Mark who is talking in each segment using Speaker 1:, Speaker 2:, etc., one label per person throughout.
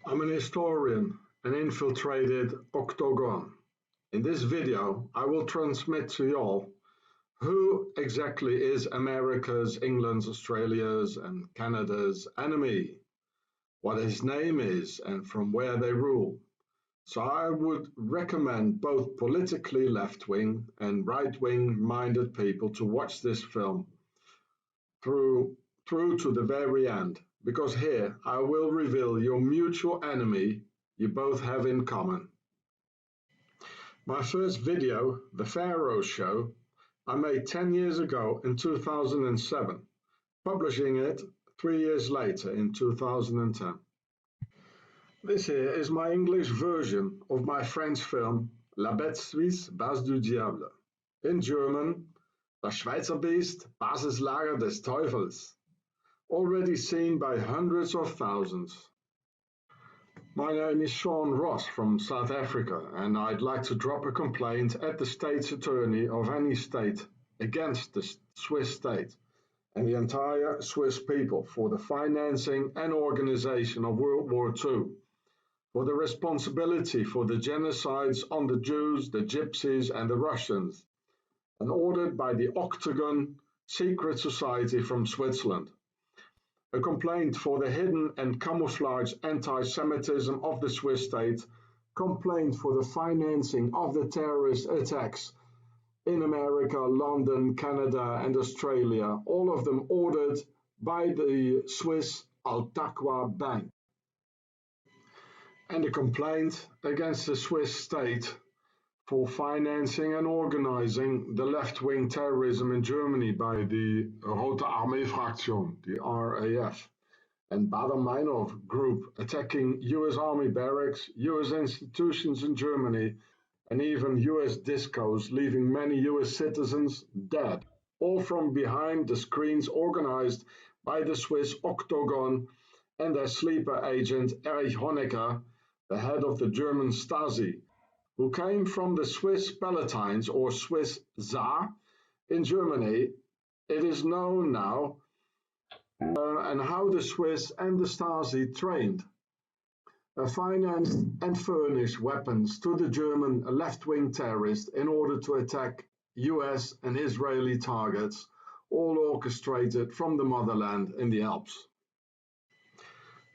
Speaker 1: I'm an historian, an infiltrated octagon. In this video, I will transmit to y'all who exactly is America's, England's, Australia's, and Canada's enemy, what his name is, and from where they rule. So I would recommend both politically left-wing and right-wing minded people to watch this film through to the very end, because here I will reveal your mutual enemy you both have in common. My first video, The Pharaoh Show, I made 10 years ago in 2007, publishing it 3 years later in 2010. This here is my English version of my French film La Bête Suisse, Base du Diable. In German, Das Schweizer Biest, Basislager des Teufels. Already seen by hundreds of thousands. My name is Hross from South Africa, and I'd like to drop a complaint at the State's Attorney of any state against the Swiss state and the entire Swiss people for the financing and organization of World War II, for the responsibility for the genocides on the Jews, the Gypsies and the Russians, and ordered by the Octagon secret society from Switzerland. A complaint for the hidden and camouflaged anti-Semitism of the Swiss state, complaint for the financing of the terrorist attacks in America, London, Canada and Australia, all of them ordered by the Swiss Al-Taqwa Bank. And a complaint against the Swiss state for financing and organizing the left-wing terrorism in Germany by the Rote Armee-Fraktion, the RAF, and Baader-Meinhof group attacking US Army barracks, US institutions in Germany, and even US discos, leaving many US citizens dead, all from behind the screens organized by the Swiss Octagon and their sleeper agent Erich Honecker, the head of the German Stasi, who came from the Swiss Palatines or Swiss Saar in Germany. It is known now and how the Swiss and the Stasi trained, financed and furnished weapons to the German left-wing terrorists in order to attack US and Israeli targets, all orchestrated from the motherland in the Alps.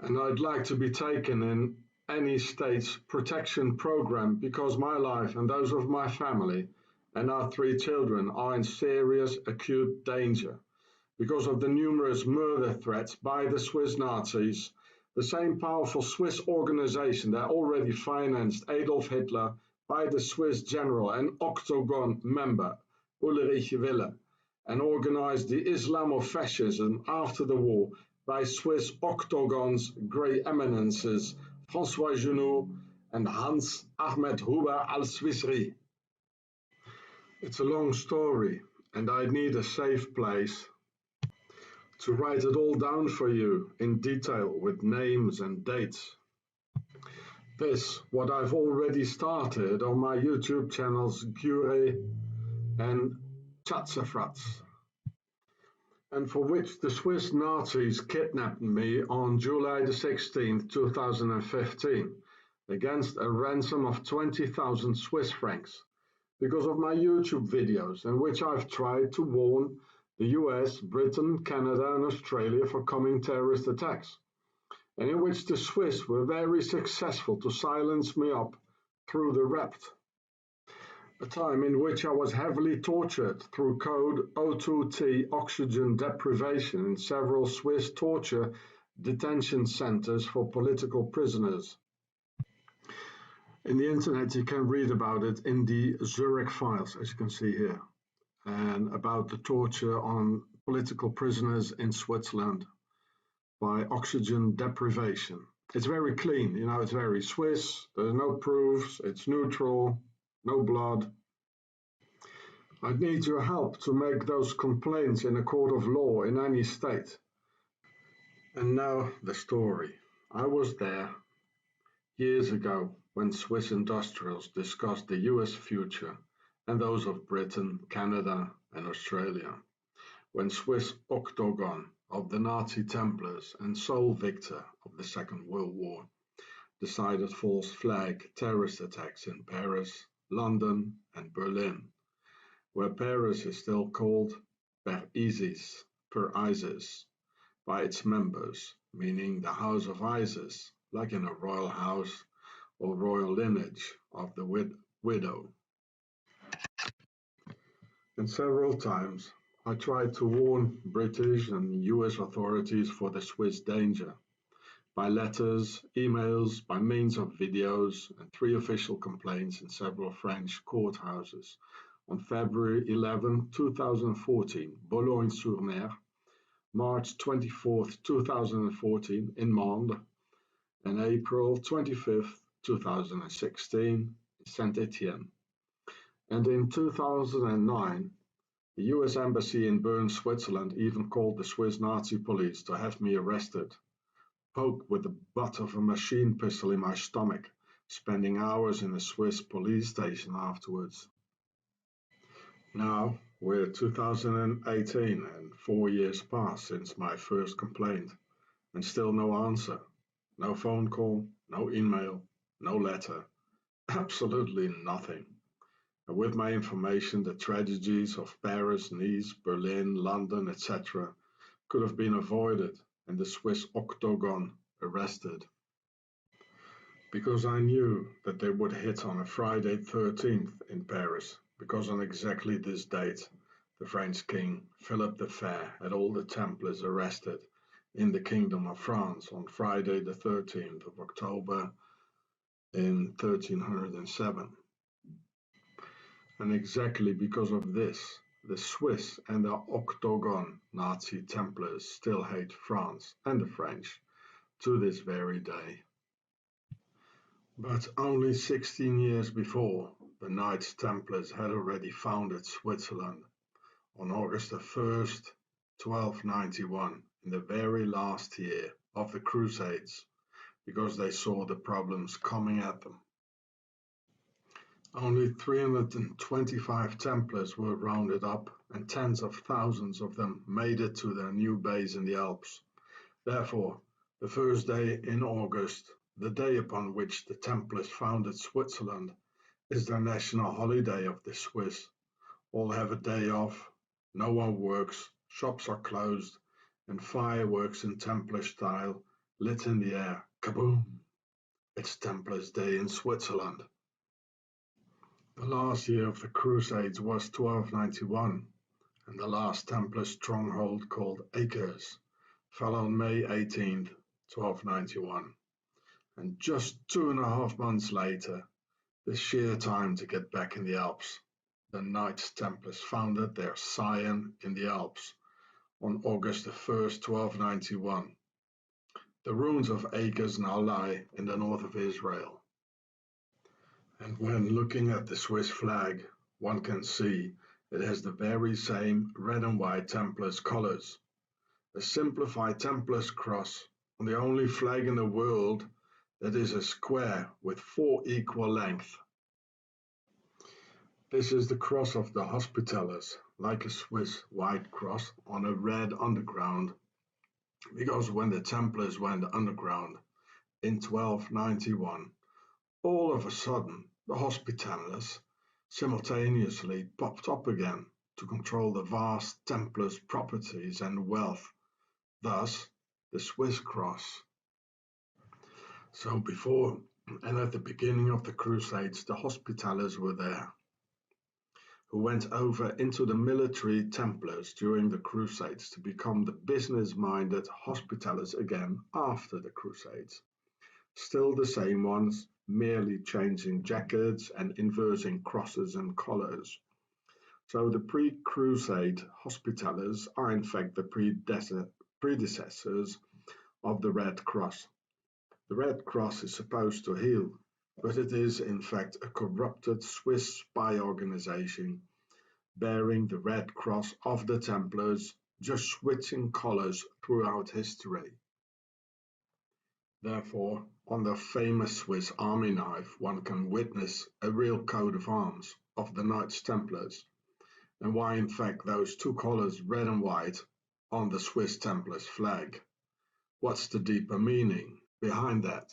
Speaker 1: And I'd like to be taken in any state's protection program because my life and those of my family and our 3 children are in serious acute danger because of the numerous murder threats by the Swiss Nazis, the same powerful Swiss organization that already financed Adolf Hitler, by the Swiss general and Octagon member Ulrich Wille, and organized the Islamofascism after the war by Swiss Octagon's great eminences François Junot and Hans Ahmed Huber al-Swissri. It's a long story, and I need a safe place to write it all down for you in detail with names and dates. This, what I've already started on my YouTube channels Giureh and Chatsafrats, and for which the Swiss Nazis kidnapped me on July the 16th, 2015, against a ransom of 20,000 Swiss francs, because of my YouTube videos in which I've tried to warn the US, Britain, Canada and Australia for coming terrorist attacks, and in which the Swiss were very successful to silence me up through the Rapt. A time in which I was heavily tortured through code O2T oxygen deprivation in several Swiss torture detention centers for political prisoners. In the internet you can read about it in the Zurich files, as you can see here, and about the torture on political prisoners in Switzerland by oxygen deprivation. It's very clean, you know, it's very Swiss, there's no proofs, it's neutral, no blood. I'd need your help to make those complaints in a court of law in any state. And now the story. I was there years ago when Swiss industrials discussed the US future and those of Britain, Canada and Australia, when Swiss Octagon of the Nazi-Templars and sole victor of the Second World War decided false flag terrorist attacks in Paris, London, and Berlin, where Paris is still called per ISIS by its members, meaning the House of Isis, like in a royal house or royal lineage of the widow. And several times I tried to warn British and US authorities for the Swiss danger, by letters, emails, by means of videos, and 3 official complaints in several French courthouses on February 11, 2014, Boulogne-sur-Mer, March 24, 2014, in Mende, and April 25, 2016, Saint-Étienne. And in 2009, the US Embassy in Bern, Switzerland even called the Swiss Nazi police to have me arrested, poked with the butt of a machine pistol in my stomach, spending hours in a Swiss police station afterwards. Now we're 2018 and 4 years passed since my first complaint, and still no answer. No phone call, no email, no letter, absolutely nothing. And with my information, the tragedies of Paris, Nice, Berlin, London, etc. could have been avoided and the Swiss Octagon arrested. Because I knew that they would hit on a Friday 13th in Paris, because on exactly this date, the French King Philip the Fair had all the Templars arrested in the Kingdom of France on Friday the 13th of October in 1307. And exactly because of this, the Swiss and the Octagon Nazi-Templars still hate France and the French to this very day. But only 16 years before, the Knights Templars had already founded Switzerland on August 1st, 1291, in the very last year of the Crusades, because they saw the problems coming at them. Only 325 Templars were rounded up, and tens of thousands of them made it to their new base in the Alps. Therefore, the first day in August, the day upon which the Templars founded Switzerland, is the national holiday of the Swiss. All have a day off, no one works, shops are closed, and fireworks in Templar style lit in the air. Kaboom! It's Templars' Day in Switzerland. The last year of the Crusades was 1291, and the last Templar stronghold, called Acres, fell on May 18, 1291. And just 2.5 months later, the sheer time to get back in the Alps, the Knights Templars founded their scion in the Alps on August 1st, 1291. The ruins of Acres now lie in the north of Israel. And when looking at the Swiss flag, one can see it has the very same red and white Templars colors. A simplified Templars cross on the only flag in the world that is a square with 4 equal lengths. This is the cross of the Hospitallers, like a Swiss white cross on a red underground, because when the Templars went underground in 1291, all of a sudden the Hospitallers simultaneously popped up again to control the vast Templars' properties and wealth, thus the Swiss cross. So before and at the beginning of the Crusades, the Hospitallers were there, who went over into the military Templars during the Crusades to become the business-minded Hospitallers again after the Crusades. Still the same ones, merely changing jackets and inverting crosses and collars. So the pre-Crusade Hospitallers are in fact the predecessors of the Red Cross. The Red Cross is supposed to heal, but it is in fact a corrupted Swiss spy organization bearing the Red Cross of the Templars, just switching colors throughout history. Therefore, on the famous Swiss army knife, one can witness a real coat of arms of the Knights Templars, and why in fact those 2 colors, red and white, on the Swiss Templars flag. What's the deeper meaning behind that?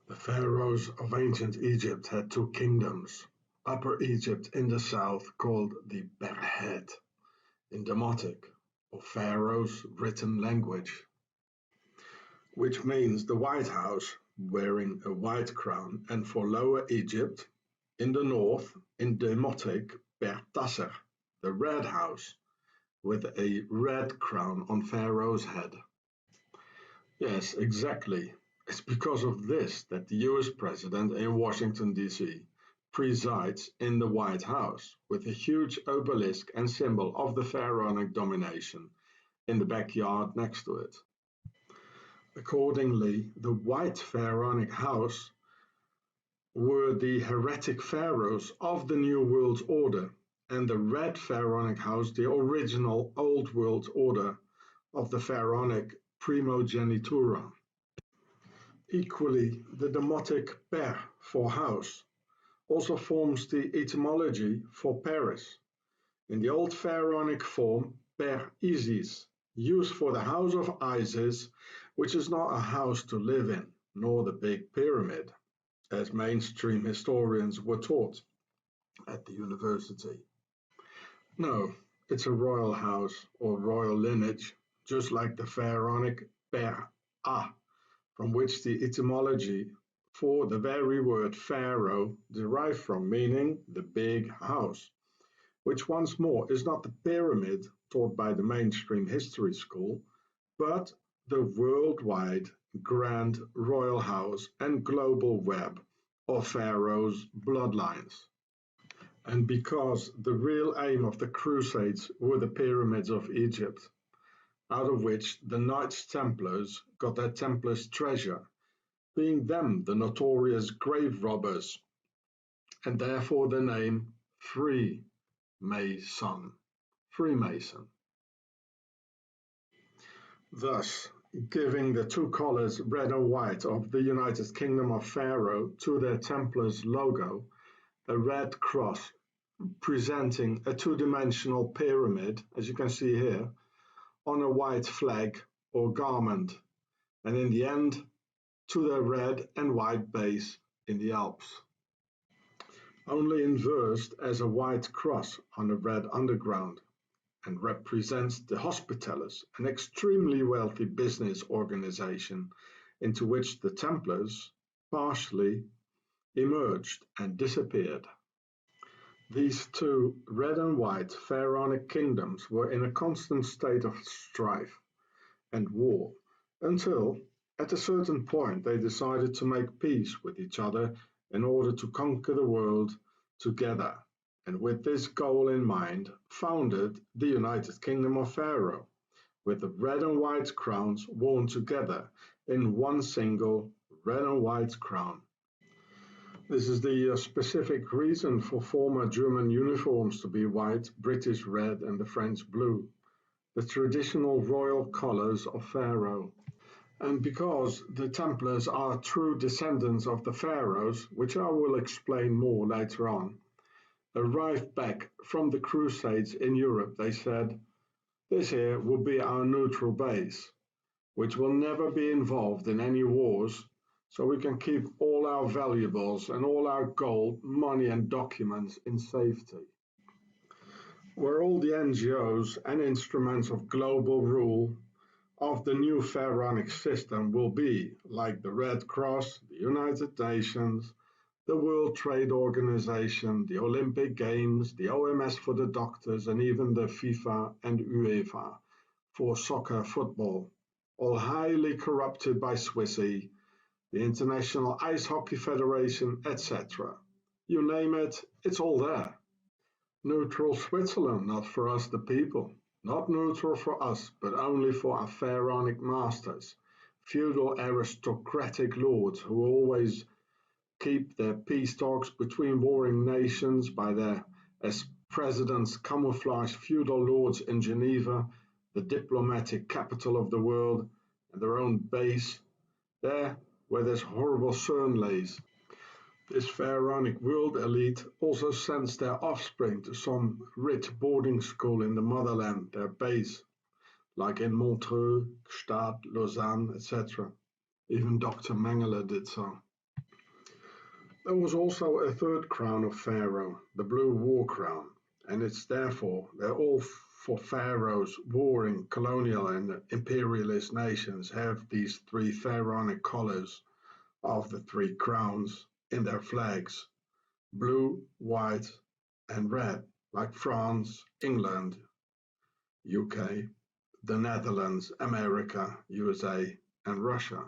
Speaker 1: The pharaohs of ancient Egypt had two kingdoms: Upper Egypt in the south, called the Berhad in Demotic, or Pharaoh's written language, which means the White House, wearing a white crown, and for Lower Egypt, in the north, in Demotic, Bertasser, the Red House, with a red crown on Pharaoh's head. Yes, exactly. It's because of this that the US President in Washington, D.C. presides in the White House, with a huge obelisk and symbol of the pharaonic domination in the backyard next to it. Accordingly, the White Pharaonic House were the heretic pharaohs of the New World Order, and the Red Pharaonic House the original Old World Order of the pharaonic primogenitura. Equally, the demotic per for house also forms the etymology for Paris, in the old pharaonic form per Isis, used for the house of Isis, which is not a house to live in, nor the Big Pyramid, as mainstream historians were taught at the university. No, it's a royal house or royal lineage, just like the pharaonic per-a, from which the etymology for the very word pharaoh derived from, meaning the big house, which once more is not the pyramid taught by the mainstream history school, but the worldwide grand royal house and global web of pharaohs' bloodlines. And because the real aim of the Crusades were the pyramids of Egypt, out of which the Knights-Templars got their Templars' treasure, being them the notorious grave robbers, and therefore the name Freemason. Thus, giving the two colors red and white of the United Kingdom of Pharaoh to their Templars logo, a red cross presenting a two-dimensional pyramid, as you can see here, on a white flag or garment, and in the end, to their red and white base in the Alps. Only inversed as a white cross on a red underground, and represents the Hospitallers, an extremely wealthy business organization into which the Templars partially emerged and disappeared. These two red and white pharaonic kingdoms were in a constant state of strife and war until, at a certain point, they decided to make peace with each other in order to conquer the world together, and with this goal in mind, founded the United Kingdom of Pharaoh, with the red and white crowns worn together in one single red and white crown. This is the specific reason for former German uniforms to be white, British red, and the French blue, the traditional royal colors of Pharaoh. And because the Templars are true descendants of the pharaohs, which I will explain more later on, arrived back from the Crusades in Europe, they said, "This here will be our neutral base, which will never be involved in any wars, so we can keep all our valuables and all our gold, money and documents in safety." Where all the NGOs and instruments of global rule of the new pharaonic system will be, like the Red Cross, the United Nations, the World Trade Organization, the Olympic Games, the OMS for the doctors, and even the FIFA and UEFA for soccer football, all highly corrupted by Swissy, the International Ice Hockey Federation, etc. You name it, it's all there. Neutral Switzerland, not for us the people. Not neutral for us, but only for our pharaonic masters, feudal aristocratic lords who always keep their peace talks between warring nations by their, as presidents, camouflage feudal lords in Geneva, the diplomatic capital of the world, and their own base, there where this horrible CERN lays. This pharaonic world elite also sends their offspring to some rich boarding school in the motherland, their base, like in Montreux, Gstaad, Lausanne, etc. Even Dr. Mengele did so. There was also a third crown of Pharaoh, the blue war crown, and it's therefore that all for pharaohs warring colonial and imperialist nations have these three pharaonic colors of the three crowns in their flags: blue, white, and red, like France, England, UK, the Netherlands, America, USA, and Russia.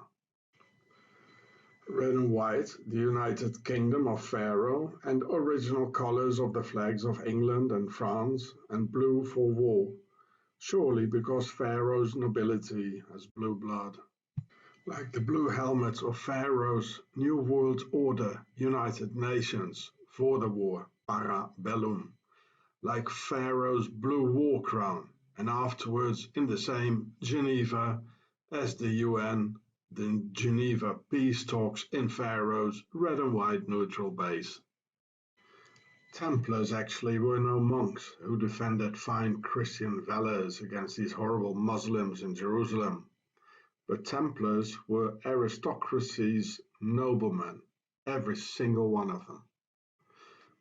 Speaker 1: Red and white, the United Kingdom of Pharaoh, and original colors of the flags of England and France, and blue for war, surely because Pharaoh's nobility has blue blood. Like the blue helmets of Pharaoh's New World Order United Nations for the war, para bellum, like Pharaoh's blue war crown, and afterwards in the same Geneva as the UN, the Geneva peace talks in Pharaoh's red and white neutral base. Templars actually were no monks who defended fine Christian values against these horrible Muslims in Jerusalem, but Templars were aristocracy's noblemen, every single one of them.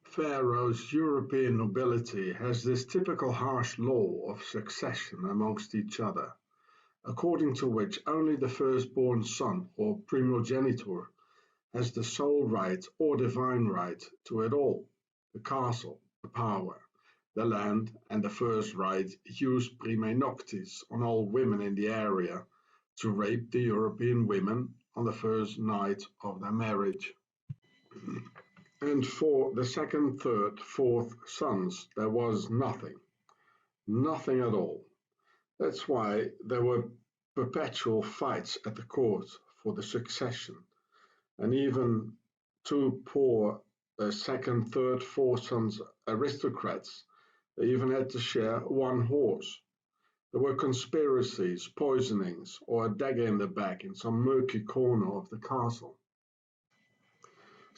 Speaker 1: Pharaoh's European nobility has this typical harsh law of succession amongst each other, according to which only the firstborn son or primogenitor has the sole right or divine right to it all: the castle, the power, the land, and the first right jus prime noctis on all women in the area to rape the European women on the first night of their marriage. And for the second, third, fourth sons there was nothing, nothing at all. That's why there were perpetual fights at the court for the succession, and even two poor second, third, fourth sons aristocrats, they even had to share one horse. There were conspiracies, poisonings, or a dagger in the back in some murky corner of the castle.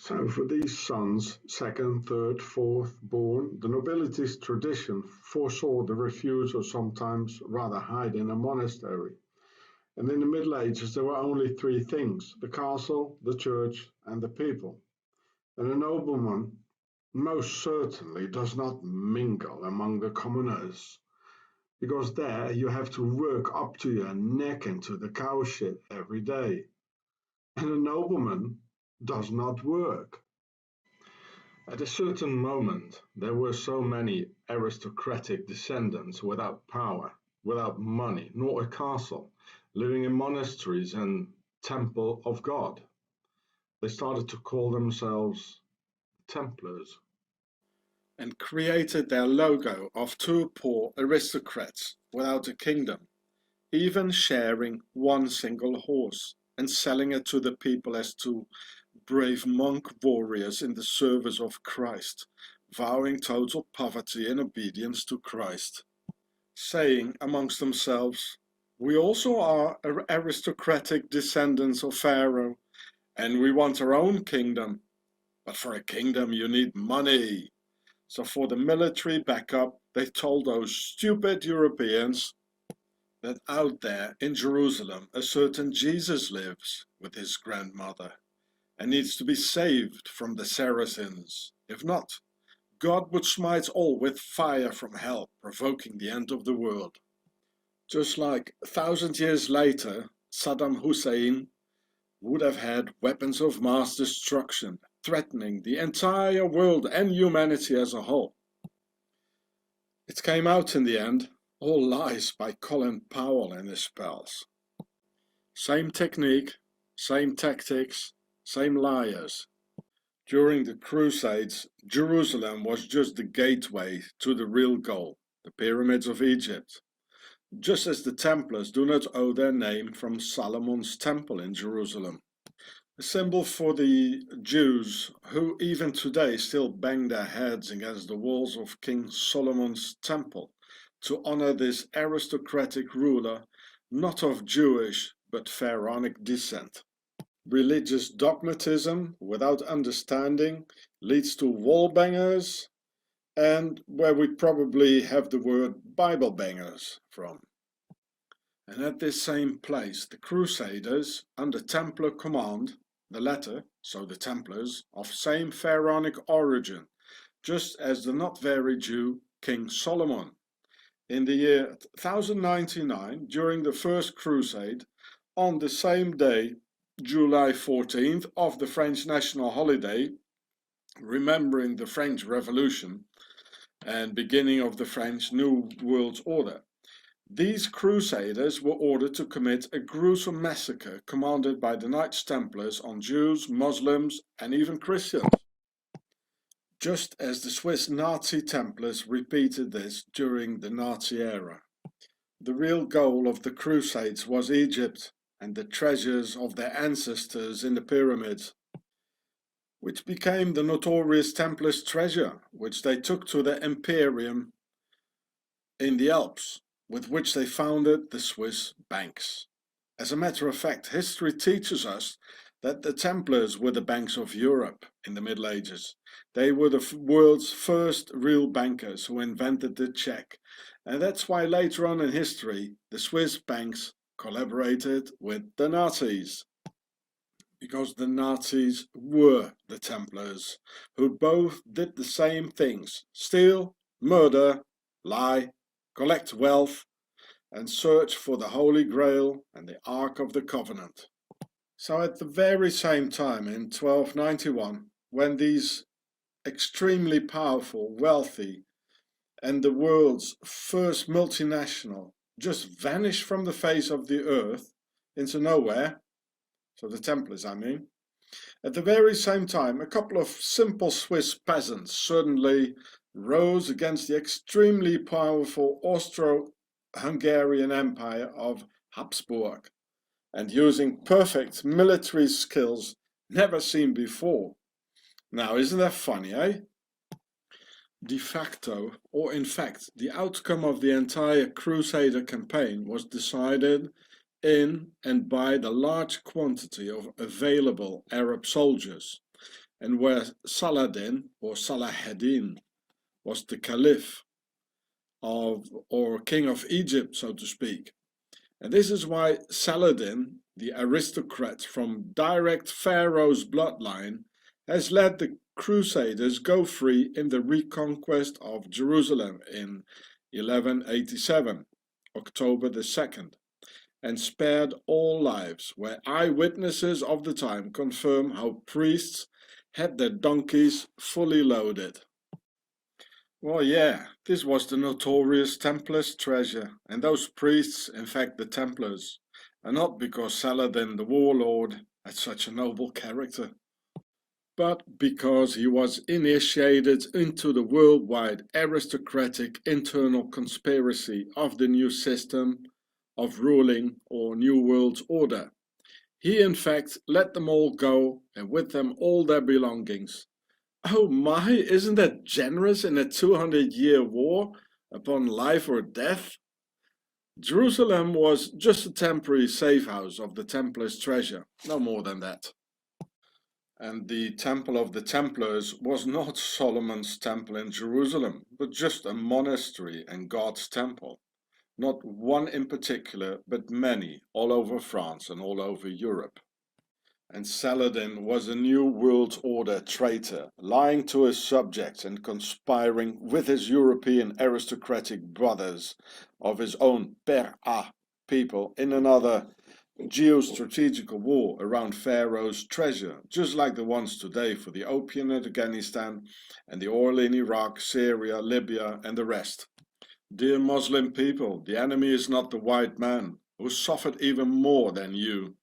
Speaker 1: So for these sons, second, third, fourth born, the nobility's tradition foresaw the refusal sometimes rather hide in a monastery. And in the Middle Ages there were only three things: the castle, the church, and the people. And a nobleman most certainly does not mingle among the commoners, because there you have to work up to your neck into the cowshed every day. And a nobleman does not work. At a certain moment, there were so many aristocratic descendants without power, without money, nor a castle, living in monasteries and temple of God. They started to call themselves Templars.
Speaker 2: And created their logo of two poor aristocrats without a kingdom, even sharing one single horse and selling it to the people as two brave monk warriors in the service of Christ, vowing total poverty and obedience to Christ, saying amongst themselves, "We also are aristocratic descendants of Pharaoh, and we want our own kingdom. But for a kingdom you need money." So for the military backup, they told those stupid Europeans that out there in Jerusalem a certain Jesus lives with his grandmother and needs to be saved from the Saracens. If not, God would smite all with fire from hell, provoking the end of the world. Just like 1,000 years later, Saddam Hussein would have had weapons of mass destruction, threatening the entire world and humanity as a whole. It came out in the end, all lies by Colin Powell and his pals. Same technique, same tactics, same liars. During the Crusades, Jerusalem was just the gateway to the real goal, the pyramids of Egypt. Just as the Templars do not owe their name from Solomon's temple in Jerusalem. A symbol for the Jews who even today still bang their heads against the walls of King Solomon's temple to honor this aristocratic ruler, not of Jewish but Pharaonic descent. Religious dogmatism without understanding leads to wall bangers, and where we probably have the word Bible bangers from. And at this same place, the Crusaders, under Templar command, the latter, so the Templars, of same pharaonic origin, just as the not very Jew King Solomon. In the year 1099, during the First Crusade, on the same day, July 14th, of the French national holiday, remembering the French Revolution and beginning of the French New World Order, these crusaders were ordered to commit a gruesome massacre commanded by the Knights Templars on Jews, Muslims, and even Christians, just as the Swiss Nazi-Templars repeated this during the Nazi era. The real goal of the Crusades was Egypt and the treasures of their ancestors in the pyramids, which became the notorious Templars' treasure, which they took to their imperium in the Alps, with which they founded the Swiss banks. As a matter of fact, history teaches us that the Templars were the banks of Europe in the Middle Ages. They were the world's first real bankers who invented the check, and that's why later on in history the Swiss banks collaborated with the Nazis. Because the Nazis were the Templars, who both did the same things: steal, murder, lie, collect wealth, and search for the Holy Grail and the Ark of the Covenant. So at the very same time, in 1291, when these extremely powerful, wealthy, and the world's first multinational just vanished from the face of the earth into nowhere, so the Templars I mean, at the very same time a couple of simple Swiss peasants suddenly rose against the extremely powerful Austro-Hungarian Empire of Habsburg, and using perfect military skills never seen before. Now, isn't that funny, eh? De facto, or in fact, the outcome of the entire Crusader campaign was decided in and by the large quantity of available Arab soldiers, and where Saladin, or Salahaddin, was the Caliph of, or King of Egypt, so to speak. And this is why Saladin, the aristocrat from direct Pharaoh's bloodline, has let the Crusaders go free in the reconquest of Jerusalem in 1187, October the 2nd, and spared all lives, where eyewitnesses of the time confirm how priests had their donkeys fully loaded. Well, yeah, this was the notorious Templars' treasure, and those priests, in fact the Templars, and not because Saladin the warlord had such a noble character, but because he was initiated into the worldwide aristocratic internal conspiracy of the new system of ruling, or New World Order. He in fact let them all go, and with them all their belongings. Oh my, isn't that generous in a 200-year war upon life or death? Jerusalem was just a temporary safe house of the Templars' treasure, no more than that. And the Temple of the Templars was not Solomon's temple in Jerusalem, but just a monastery and God's temple. Not one in particular, but many, all over France and all over Europe. And Saladin was a New World Order traitor, lying to his subjects and conspiring with his European aristocratic brothers of his own Per-A people in another geostrategical war around Pharaoh's treasure, just like the ones today for the opium in Afghanistan and the oil in Iraq, Syria, Libya and the rest. Dear Muslim people, the enemy is not the white man, who suffered even more than you.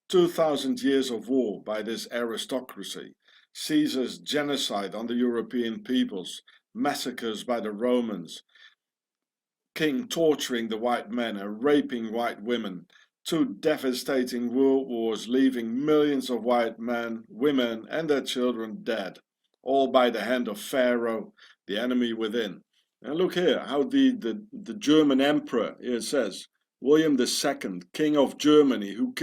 Speaker 2: 2,000 years of war by this aristocracy, Caesar's genocide on the European peoples, massacres by the Romans, king torturing the white men and raping white women, 2 devastating world wars leaving millions of white men, women and their children dead, all by the hand of Pharaoh, the enemy within. And look here, how the German emperor, here it says, William II, King of Germany, who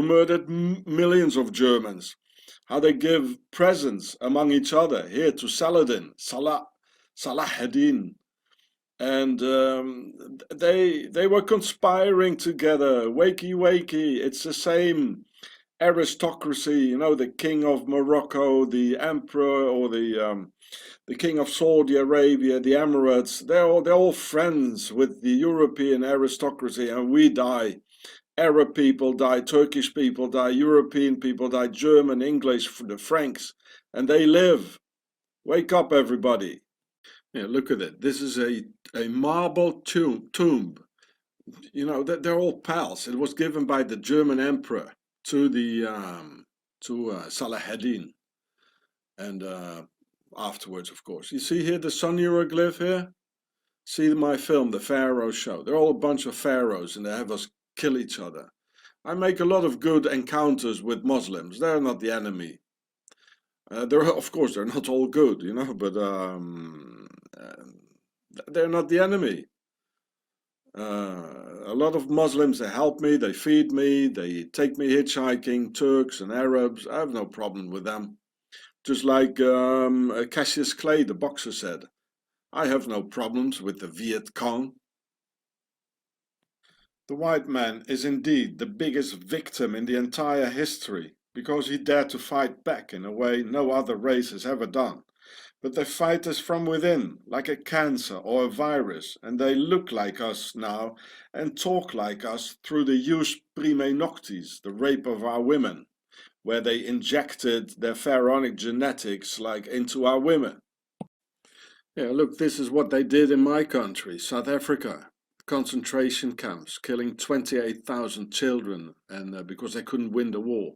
Speaker 2: murdered millions of Germans, how they give presents among each other, here to Saladin, Salahaddin, and they were conspiring together, wakey wakey, it's the same aristocracy, you know, the king of Morocco, the emperor, or the king of Saudi Arabia, the Emirates, they're all friends with the European aristocracy, and we die. Arab people die, Turkish people die, European people die, German, English, the Franks, and they live. Wake up, everybody. Yeah, look at it. This is a marble tomb. You know, they're all pals. It was given by the German emperor to the Salah and afterwards, of course. You see here the sun hieroglyph here? See my film, The Pharaoh Show. They're all a bunch of pharaohs and they have us kill each other. I make a lot of good encounters with Muslims. They're not the enemy. Of course, they're not all good, you know, but they're not the enemy. A lot of Muslims, they help me, they feed me, they take me hitchhiking, Turks and Arabs. I have no problem with them. Just like Cassius Clay, the boxer, said, I have no problems with the Viet Cong. The white man is indeed the biggest victim in the entire history, because he dared to fight back in a way no other race has ever done. But they fight us from within, like a cancer or a virus, and they look like us now and talk like us through the jus prime noctis, the rape of our women, where they injected their pharaonic genetics like into our women. Yeah, look, this is what they did in my country, South Africa. Concentration camps, killing 28,000 children, and because they couldn't win the war.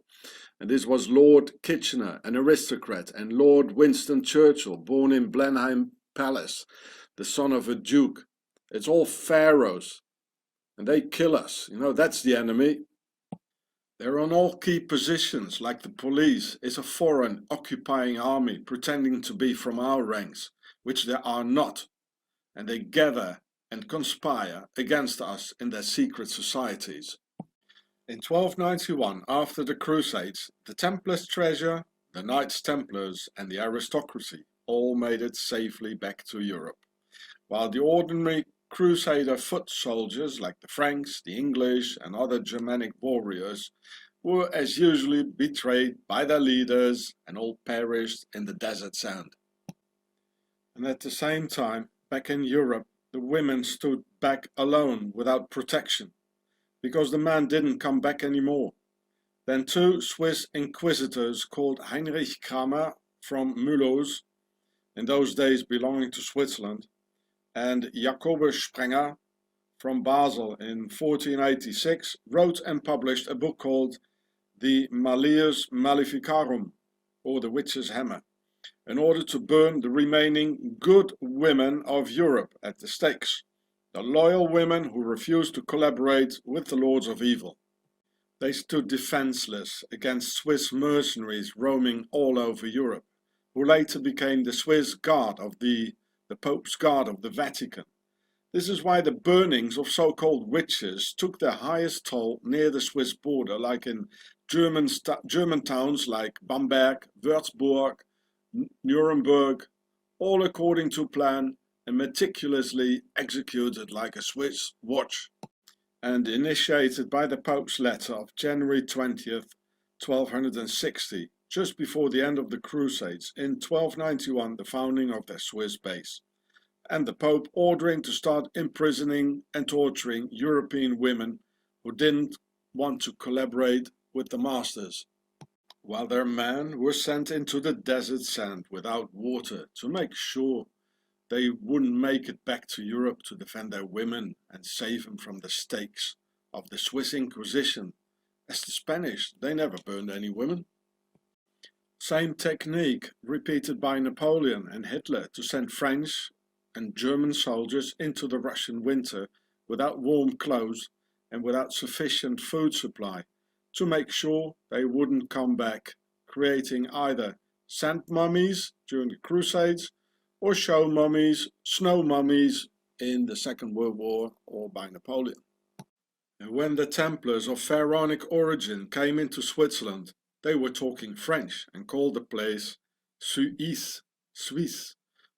Speaker 2: And this was Lord Kitchener, an aristocrat, and Lord Winston Churchill, born in Blenheim Palace, the son of a duke. It's all pharaohs, and they kill us. You know, that's the enemy. They're on all key positions, like the police is a foreign occupying army pretending to be from our ranks, which they are not, and they gather and conspire against us in their secret societies. In 1291, after the Crusades, the Templars' treasure, the Knights Templars and the aristocracy all made it safely back to Europe, while the ordinary Crusader foot soldiers like the Franks, the English and other Germanic warriors were as usually betrayed by their leaders and all perished in the desert sand. And at the same time, back in Europe, the women stood back alone without protection, because the man didn't come back anymore. Then two Swiss inquisitors called Heinrich Kramer from Mulhouse, in those days belonging to Switzerland, and Jacobus Sprenger from Basel in 1486, wrote and published a book called the Malleus Maleficarum, or the Witch's Hammer, in order to burn the remaining good women of Europe at the stakes, the loyal women who refused to collaborate with the lords of evil. They stood defenseless against Swiss mercenaries roaming all over Europe, who later became the Swiss Guard of the Pope's Guard of the Vatican. This is why the burnings of so-called witches took their highest toll near the Swiss border, like in German towns like Bamberg, Würzburg, Nuremberg, all according to plan and meticulously executed like a Swiss watch, and initiated by the Pope's letter of January 20th, 1260, just before the end of the Crusades, in 1291 the founding of their Swiss base, and the Pope ordering to start imprisoning and torturing European women who didn't want to collaborate with the masters, while their men were sent into the desert sand without water to make sure they wouldn't make it back to Europe to defend their women and save them from the stakes of the Swiss Inquisition. As the Spanish, they never burned any women. Same technique repeated by Napoleon and Hitler to send French and German soldiers into the Russian winter without warm clothes and without sufficient food supply, to make sure they wouldn't come back, creating either sand mummies during the Crusades or snow mummies in the Second World War or by Napoleon. And when the Templars of pharaonic origin came into Switzerland, they were talking French and called the place Suisse,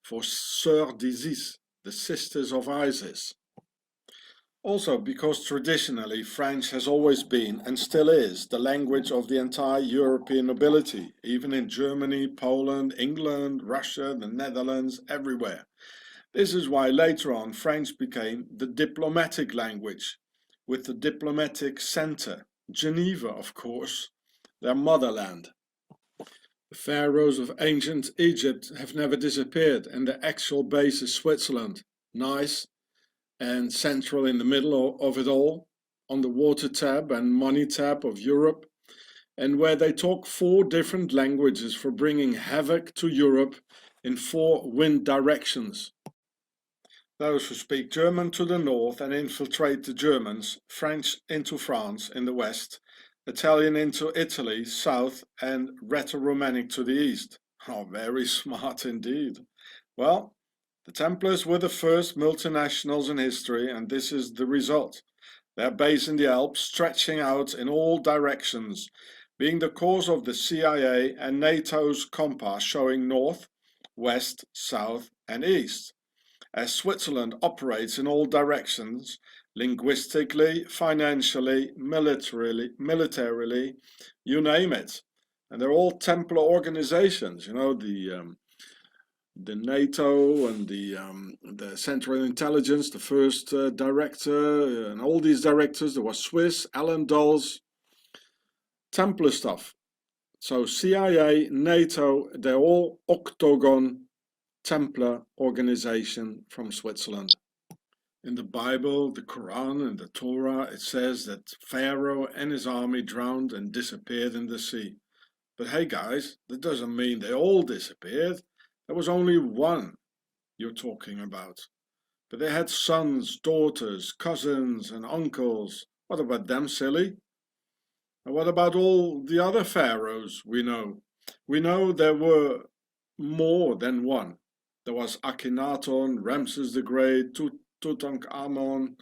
Speaker 2: for Sœurs d'Isis, the Sisters of Isis. Also because traditionally French has always been and still is the language of the entire European nobility, even in Germany, Poland, England, Russia, the Netherlands, everywhere. This is why later on French became the diplomatic language, with the diplomatic center, Geneva of course, their motherland. The pharaohs of ancient Egypt have never disappeared and their actual base is Switzerland. Nice and central in the middle of it all, on the water tab and money tab of Europe, and where they talk 4 different languages for bringing havoc to Europe in 4 wind directions. Those who speak German to the north and infiltrate the Germans, French into France in the west, Italian into Italy south, and Rheto-Romanic to the east. Oh, very smart indeed. Well, the Templars were the first multinationals in history, and this is the result. Their base in the Alps stretching out in all directions, being the cause of the CIA and NATO's compass showing north, west, south, and east. As Switzerland operates in all directions, linguistically, financially, militarily, you name it. And they're all Templar organizations, you know, the NATO and the Central Intelligence, the first director, and all these directors. There was Swiss, Alan Dulles, Templar stuff. So CIA, NATO, they're all Octagon Templar organization from Switzerland. In the Bible, the Quran and the Torah, it says that Pharaoh and his army drowned and disappeared in the sea. But hey guys, that doesn't mean they all disappeared. There was only one you're talking about. But they had sons, daughters, cousins and uncles. What about them, silly? And what about all the other pharaohs we know? We know there were more than one. There was Akhenaton, Ramses the Great, Tutankhamun,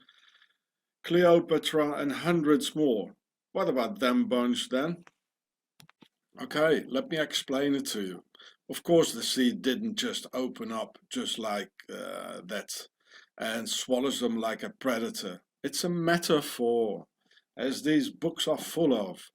Speaker 2: Cleopatra and hundreds more. What about them bunch then? Okay, let me explain it to you. Of course the sea didn't just open up just like that and swallows them like a predator. It's a metaphor, as these books are full of.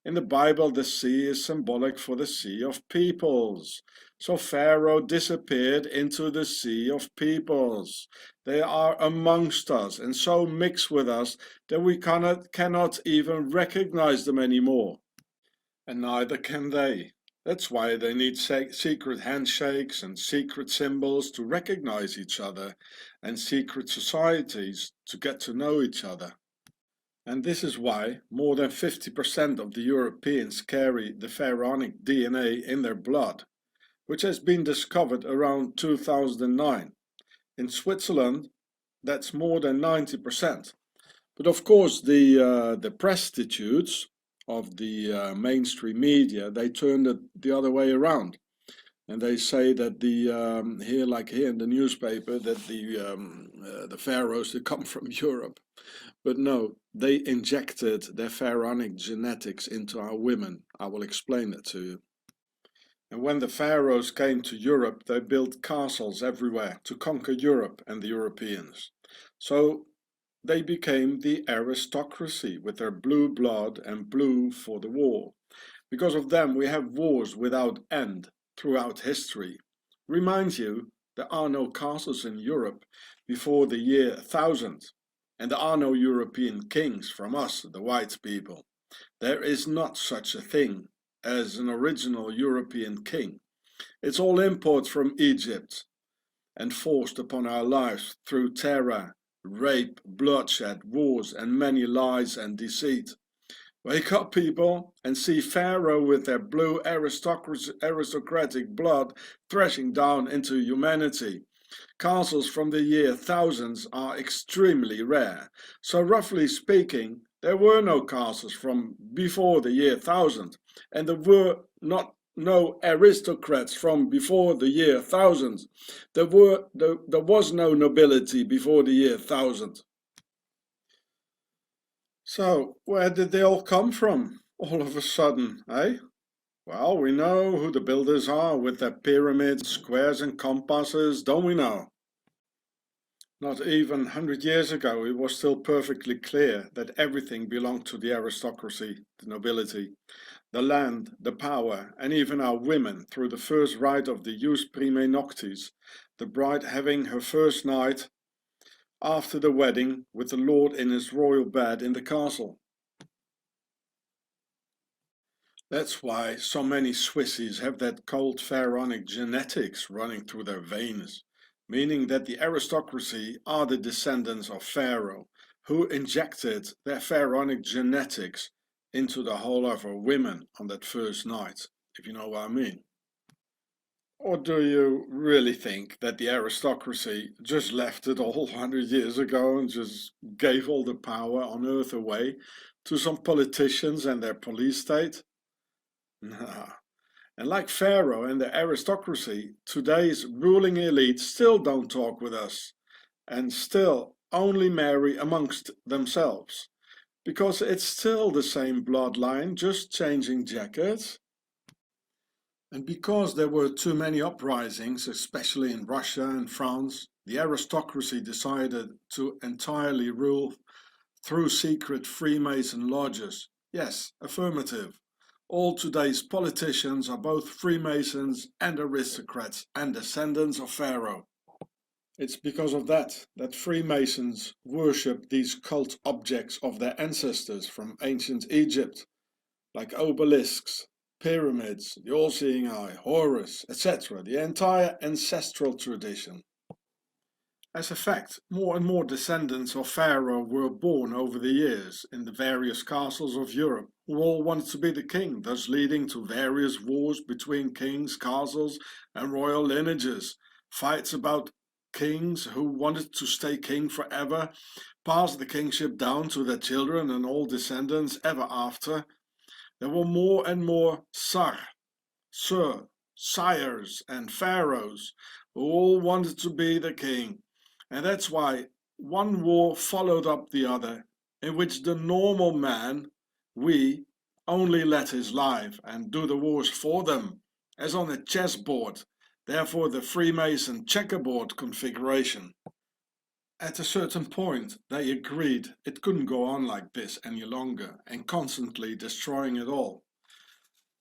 Speaker 2: In the Bible, the sea is symbolic for the sea of peoples. So Pharaoh disappeared into the sea of peoples. They are amongst us and so mixed with us that we cannot even recognize them anymore. And neither can they. That's why they need secret handshakes and secret symbols to recognize each other, and secret societies to get to know each other. And this is why more than 50% of the Europeans carry the pharaonic DNA in their blood, which has been discovered around 2009. In Switzerland, that's more than 90%. But of course, the prostitutes of the mainstream media, they turned it the other way around. And they say that here in the newspaper, that the pharaohs, they come from Europe. But no, they injected their pharaonic genetics into our women. I will explain that to you. And when the pharaohs came to Europe, they built castles everywhere to conquer Europe and the Europeans. So they became the aristocracy with their blue blood and blue for the war. Because of them, we have wars without end throughout history. Reminds you, there are no castles in Europe before the year 1000, and there are no European kings from us, the white people. There is not such a thing as an original European king. It's all imports from Egypt and forced upon our lives through terror, rape, bloodshed, wars, and many lies and deceit. Wake up, people, and see Pharaoh with their blue aristocratic blood thrashing down into humanity. Castles from the year 1000s are extremely rare, so roughly speaking, there were no castles from before the year 1000, and there were no aristocrats from before the year 1000. There was no nobility before the year 1000. So, where did they all come from, all of a sudden, eh? Well, we know who the builders are with their pyramids, squares and compasses, don't we know? Not even 100 years ago it was still perfectly clear that everything belonged to the aristocracy, the nobility, the land, the power, and even our women through the first rite of the jus prime noctis, the bride having her first night after the wedding with the lord in his royal bed in the castle. That's why so many Swissies have that cold pharaonic genetics running through their veins, meaning that the aristocracy are the descendants of Pharaoh, who injected their pharaonic genetics into the whole of our women on that first night, if you know what I mean. Or do you really think that the aristocracy just left it all 100 years ago and just gave all the power on earth away to some politicians and their police state? Nah. And like Pharaoh and the aristocracy, today's ruling elite still don't talk with us and still only marry amongst themselves, because it's still the same bloodline, just changing jackets. And because there were too many uprisings, especially in Russia and France, the aristocracy decided to entirely rule through secret Freemason lodges. Yes, affirmative. All today's politicians are both Freemasons and aristocrats and descendants of Pharaoh. It's because of that Freemasons worship these cult objects of their ancestors from ancient Egypt, like obelisks, pyramids, the all-seeing eye, Horus, etc., the entire ancestral tradition. As a fact, more and more descendants of Pharaoh were born over the years in the various castles of Europe, who all wanted to be the king, thus leading to various wars between kings, castles, and royal lineages, fights about kings who wanted to stay king forever, pass the kingship down to their children and all descendants ever after. There were more and more Sar, Sir, sires, and pharaohs who all wanted to be the king. And that's why one war followed up the other, in which the normal man, we, only let his life and do the wars for them, as on a chessboard, therefore the Freemason checkerboard configuration. At a certain point, they agreed it couldn't go on like this any longer and constantly destroying it all.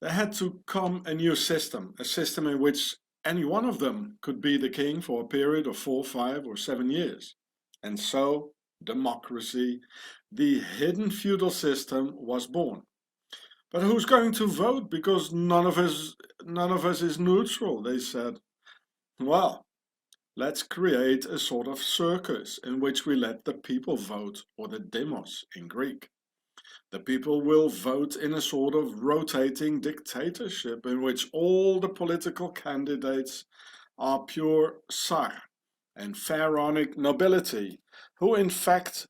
Speaker 2: There had to come a new system, a system in which any one of them could be the king for a period of 4, 5, or 7 years. And so, democracy, the hidden feudal system, was born. But who's going to vote? Because none of us is neutral, they said. Well, let's create a sort of circus in which we let the people vote, or the demos in Greek. The people will vote in a sort of rotating dictatorship in which all the political candidates are pure Tsar and pharaonic nobility, who in fact,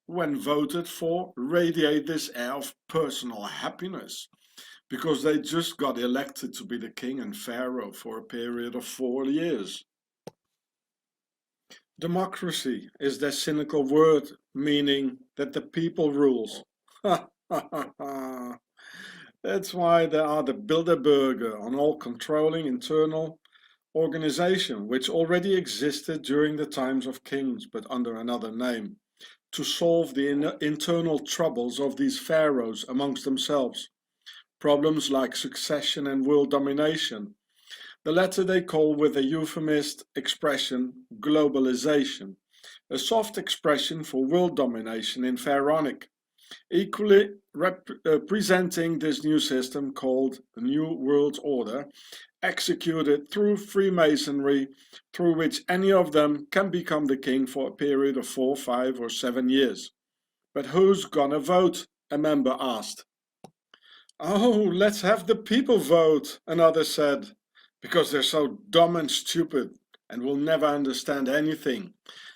Speaker 2: when voted for, radiate this air of personal happiness, because they just got elected to be the king and pharaoh for a period of 4 years. Democracy is their cynical word, meaning that the people rules. That's why there are the Bilderberger on all controlling internal organization, which already existed during the times of kings, but under another name, to solve the internal troubles of these pharaohs amongst themselves. Problems like succession and world domination. The latter they call, with a euphemist expression, globalization, a soft expression for world domination in pharaonic, equally representing this new system called the New World Order, executed through Freemasonry, through which any of them can become the king for a period of 4, 5, or 7 years. But who's gonna vote? A member asked. Oh, let's have the people vote, another said, because they're so dumb and stupid and will never understand anything.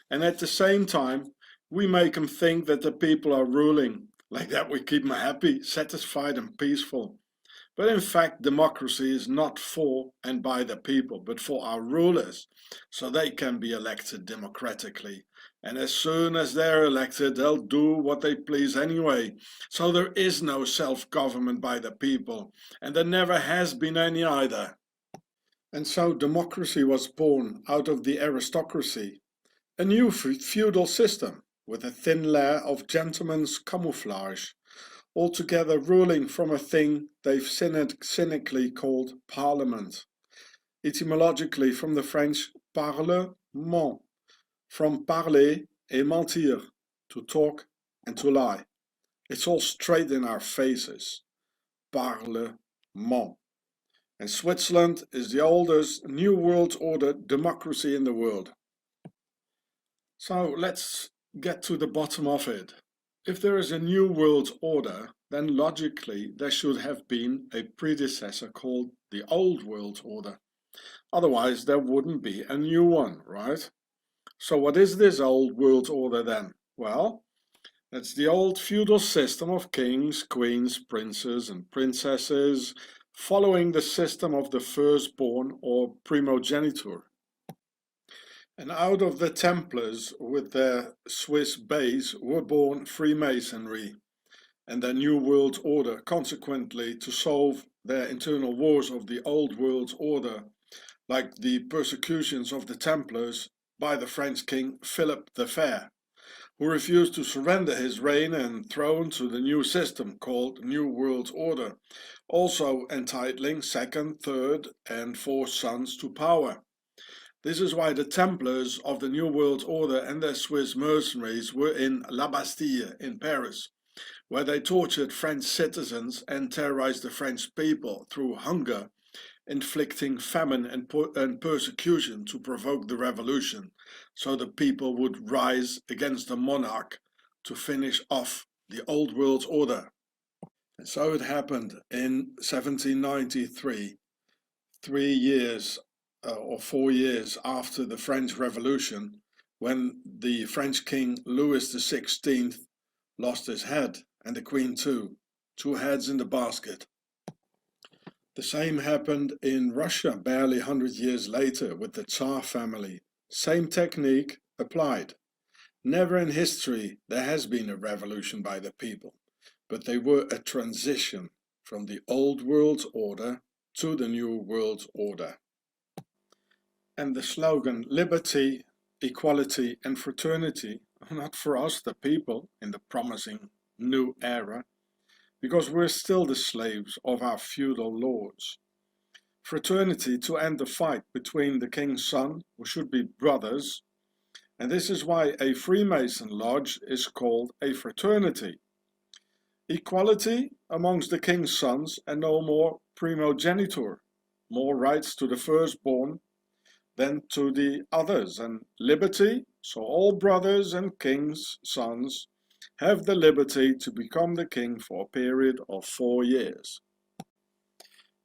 Speaker 2: And at the same time, we make them think that the people are ruling. Like that we keep them happy, satisfied and peaceful. But in fact, democracy is not for and by the people, but for our rulers, so they can be elected democratically. And as soon as they're elected, they'll do what they please anyway. So there is no self-government by the people, and there never has been any either. And so democracy was born out of the aristocracy, A new feudal system with a thin layer of gentlemen's camouflage, altogether ruling from a thing they've cynically called Parliament, etymologically from the French parlement, from parler et mentir, to talk and to lie. It's all straight in our faces. Parlement. And Switzerland is the oldest New World Order democracy in the world. So let's get to the bottom of it. If there is a New World Order, then logically there should have been a predecessor called the Old World Order. Otherwise there wouldn't be a new one, right? So what is this Old World Order then? Well, it's the old feudal system of kings, queens, princes and princesses, following the system of the firstborn or primogeniture. And out of the Templars with their Swiss base were born Freemasonry and their New World Order, consequently to solve their internal wars of the Old World Order, like the persecutions of the Templars by the French king Philip the Fair, who refused to surrender his reign and throne to the new system called New World Order, also entitling second, third and fourth sons to power. This is why the Templars of the New World Order and their Swiss mercenaries were in La Bastille in Paris, where they tortured French citizens and terrorized the French people through hunger, inflicting famine and persecution to provoke the revolution, so the people would rise against the monarch to finish off the Old World Order. And so it happened in 1793, 3 years or 4 years after the French Revolution, when the French King Louis XVI lost his head, and the Queen too, 2 heads in the basket. The same happened in Russia barely 100 years later with the Tsar family. Same technique applied. Never in history there has been a revolution by the people, but they were a transition from the old world order to the new world order. And the slogan liberty, equality and fraternity are not for us the people in the promising new era, because we're still the slaves of our feudal lords. Fraternity to end the fight between the king's son, who should be brothers, and this is why a Freemason lodge is called a fraternity. Equality amongst the king's sons and no more primogeniture, more rights to the firstborn than to the others, and liberty, so all brothers and king's sons have the liberty to become the king for a period of 4 years.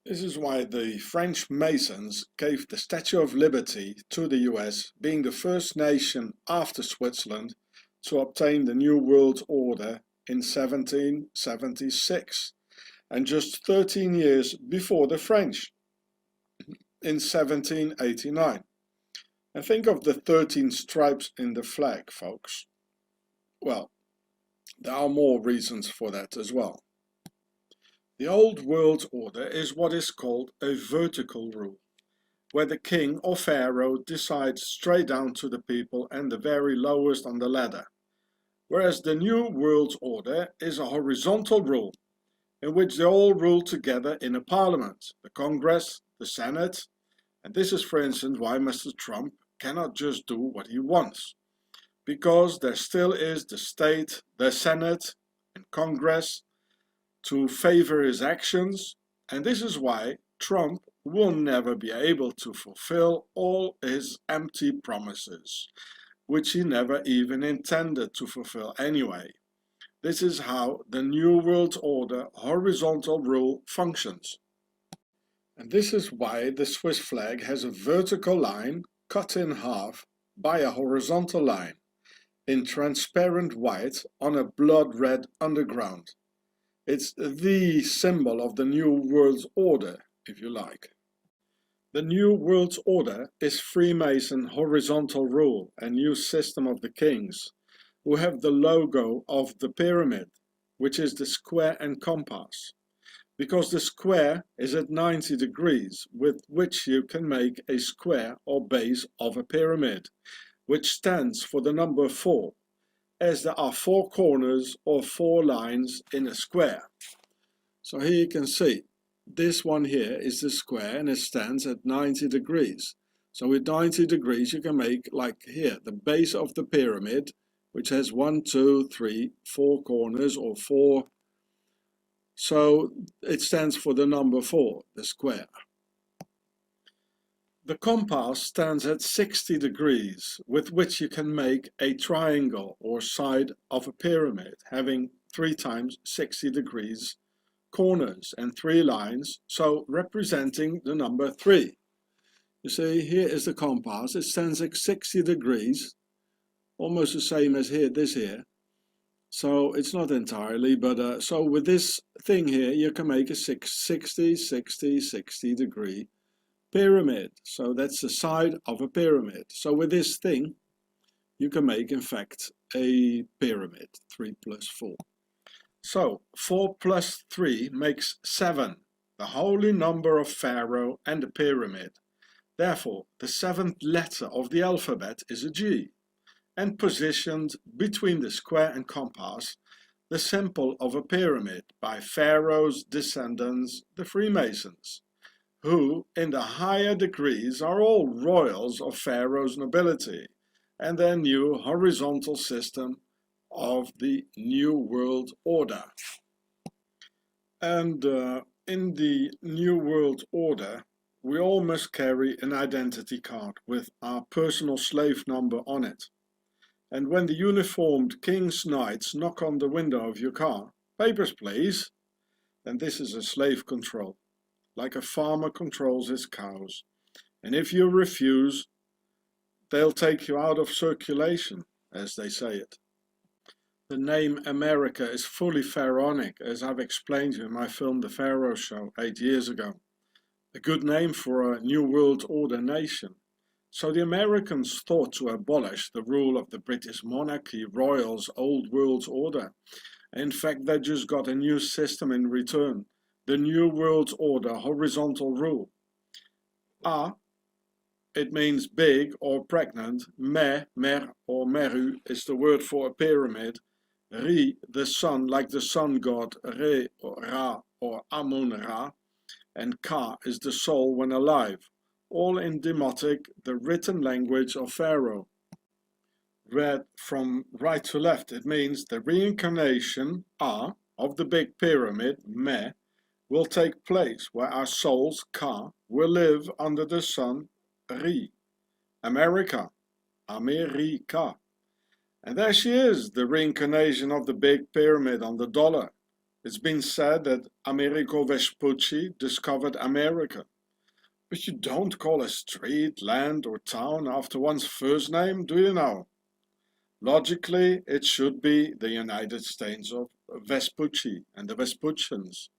Speaker 2: This is why the French Masons gave the Statue of Liberty to the US, being the first nation after Switzerland to obtain the New World Order in 1776, and just 13 years before the French, in 1789. And think of the 13 stripes in the flag, folks. Well, there are more reasons for that as well. The Old World Order is what is called a vertical rule, where the king or pharaoh decides straight down to the people and the very lowest on the ladder, whereas the New World Order is a horizontal rule, in which they all rule together in a parliament, the Congress, the Senate, and this is for instance why Mr. Trump cannot just do what he wants, because there still is the state, the Senate and Congress to favor his actions, and this is why Trump will never be able to fulfill all his empty promises, which he never even intended to fulfill anyway. This is how the New World Order horizontal rule functions. And this is why the Swiss flag has a vertical line cut in half by a horizontal line in transparent white on a blood red underground. It's the symbol of the New World Order, if you like. The New World Order is Freemason horizontal rule and new system of the kings, who have the logo of the pyramid, which is the square and compass, because the square is at 90 degrees, with which you can make a square or base of a pyramid, which stands for the number 4, as there are 4 corners or 4 lines in a square. So here you can see, this one here is the square and it stands at 90 degrees. So with 90 degrees you can make, like here, the base of the pyramid, which has 1, 2, 3, 4 corners or 4. So it stands for the number 4, the square. The compass stands at 60 degrees, with which you can make a triangle or side of a pyramid, having 3 times 60 degrees corners and 3 lines, so representing the number 3. You see, here is the compass. It stands at 60 degrees, almost the same as here, this here. So it's not entirely, but so with this thing here, you can make a 60 degree pyramid. So that's the side of a pyramid. So with this thing, you can make, in fact, a pyramid, 3 plus 4. So 4 plus 3 makes 7, the holy number of Pharaoh and the pyramid. Therefore, the 7th letter of the alphabet is a G, and positioned between the square and compass, the symbol of a pyramid by Pharaoh's descendants, the Freemasons, who in the higher degrees are all royals of Pharaoh's nobility, and their new horizontal system of the New World Order. And in the New World Order, we all must carry an identity card with our personal slave number on it. And when the uniformed king's knights knock on the window of your car, "Papers, please," then this is a slave control, like a farmer controls his cows. And if you refuse, they'll take you out of circulation, as they say it. The name America is fully pharaonic, as I've explained to you in my film The Pharaoh Show 8 years ago. A good name for a New World Order nation. So the Americans thought to abolish the rule of the British monarchy, royals, old world order. In fact, they just got a new system in return, the New World Order horizontal rule. A, it means big or pregnant. Me, mer or meru is the word for a pyramid. Ri, the sun, like the sun god, Re or Ra or Amun-Ra. And Ka is the soul when alive, all in Demotic, the written language of Pharaoh. Read from right to left, it means the reincarnation, A, of the big pyramid, Me, will take place where our souls, Ka, will live under the sun, Ri, America, America. And there she is, the reincarnation of the big pyramid on the dollar. It's been said that Amerigo Vespucci discovered America. But you don't call a street, land or town after one's first name, do you know? Logically, it should be the United States of Vespucci and the Vespuccians.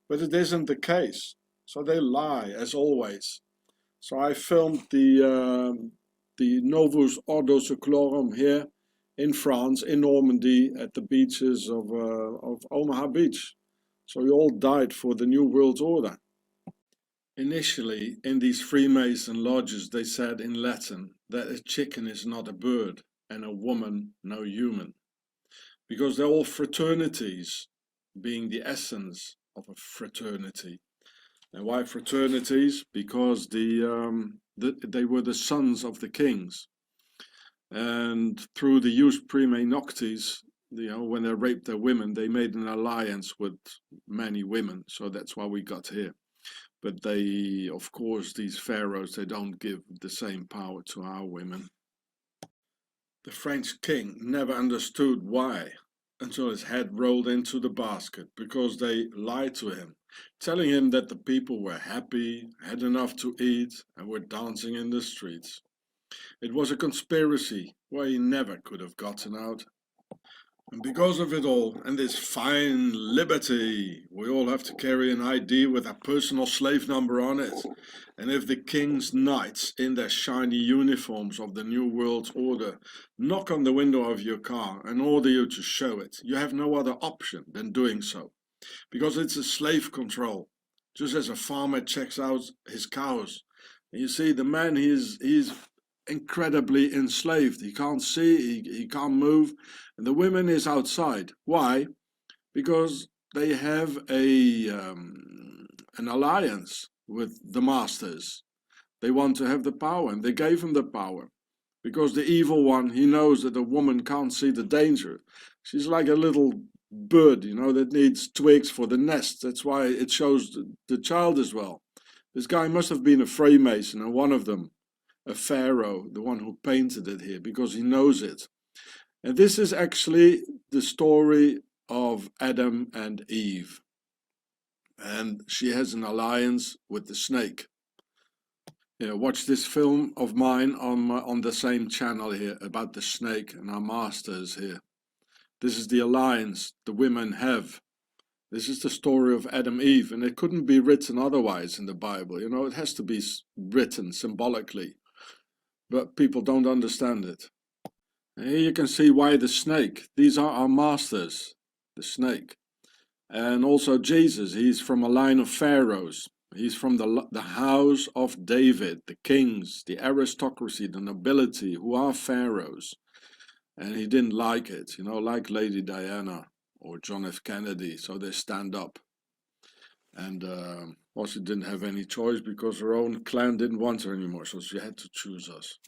Speaker 2: But it isn't the case, so they lie, as always. So I filmed the Novus Ordo Seclorum here in France, in Normandy, at the beaches of Omaha Beach. So we all died for the New World Order. Initially, in these Freemason lodges, they said in Latin that a chicken is not a bird and a woman no human, because they're all fraternities, being the essence of a fraternity. And why fraternities? Because they were the sons of the kings. And through the jus prime noctis, when they raped their women, they made an alliance with many women. So that's why we got here. But they, of course, these pharaohs, they don't give the same power to our women. The French king never understood why until his head rolled into the basket, because they lied to him, telling him that the people were happy, had enough to eat, and were dancing in the streets. It was a conspiracy where he never could have gotten out. And because of it all, and this fine liberty, we all have to carry an ID with a personal slave number on it. And if the king's knights in their shiny uniforms of the New World Order knock on the window of your car and order you to show it, you have no other option than doing so. Because it's a slave control, just as a farmer checks out his cows. And you see, the man, he's incredibly enslaved. He can't see, he can't move, and the women is outside. Why? Because they have an alliance with the masters. They want to have the power, and they gave him the power. Because the evil one, he knows that a woman can't see the danger. She's like a little bird, you know, that needs twigs for the nest. That's why it shows the child as well. This guy must have been a Freemason, and one of them, a pharaoh, the one who painted it here, because he knows it. And this is actually the story of Adam and Eve. And she has an alliance with the snake. Yeah, watch this film of mine on the same channel here about the snake and our masters here. This is the alliance the women have. This is the story of Adam and Eve, and it couldn't be written otherwise in the Bible. You know, it has to be written symbolically, but people don't understand it. And here you can see why the snake. These are our masters, the snake. And also Jesus, he's from a line of pharaohs. He's from the house of David, the kings, the aristocracy, the nobility, who are pharaohs. And he didn't like it, you know, like Lady Diana or John F. Kennedy, so they stand up. And also didn't have any choice because her own clan didn't want her anymore, so she had to choose us.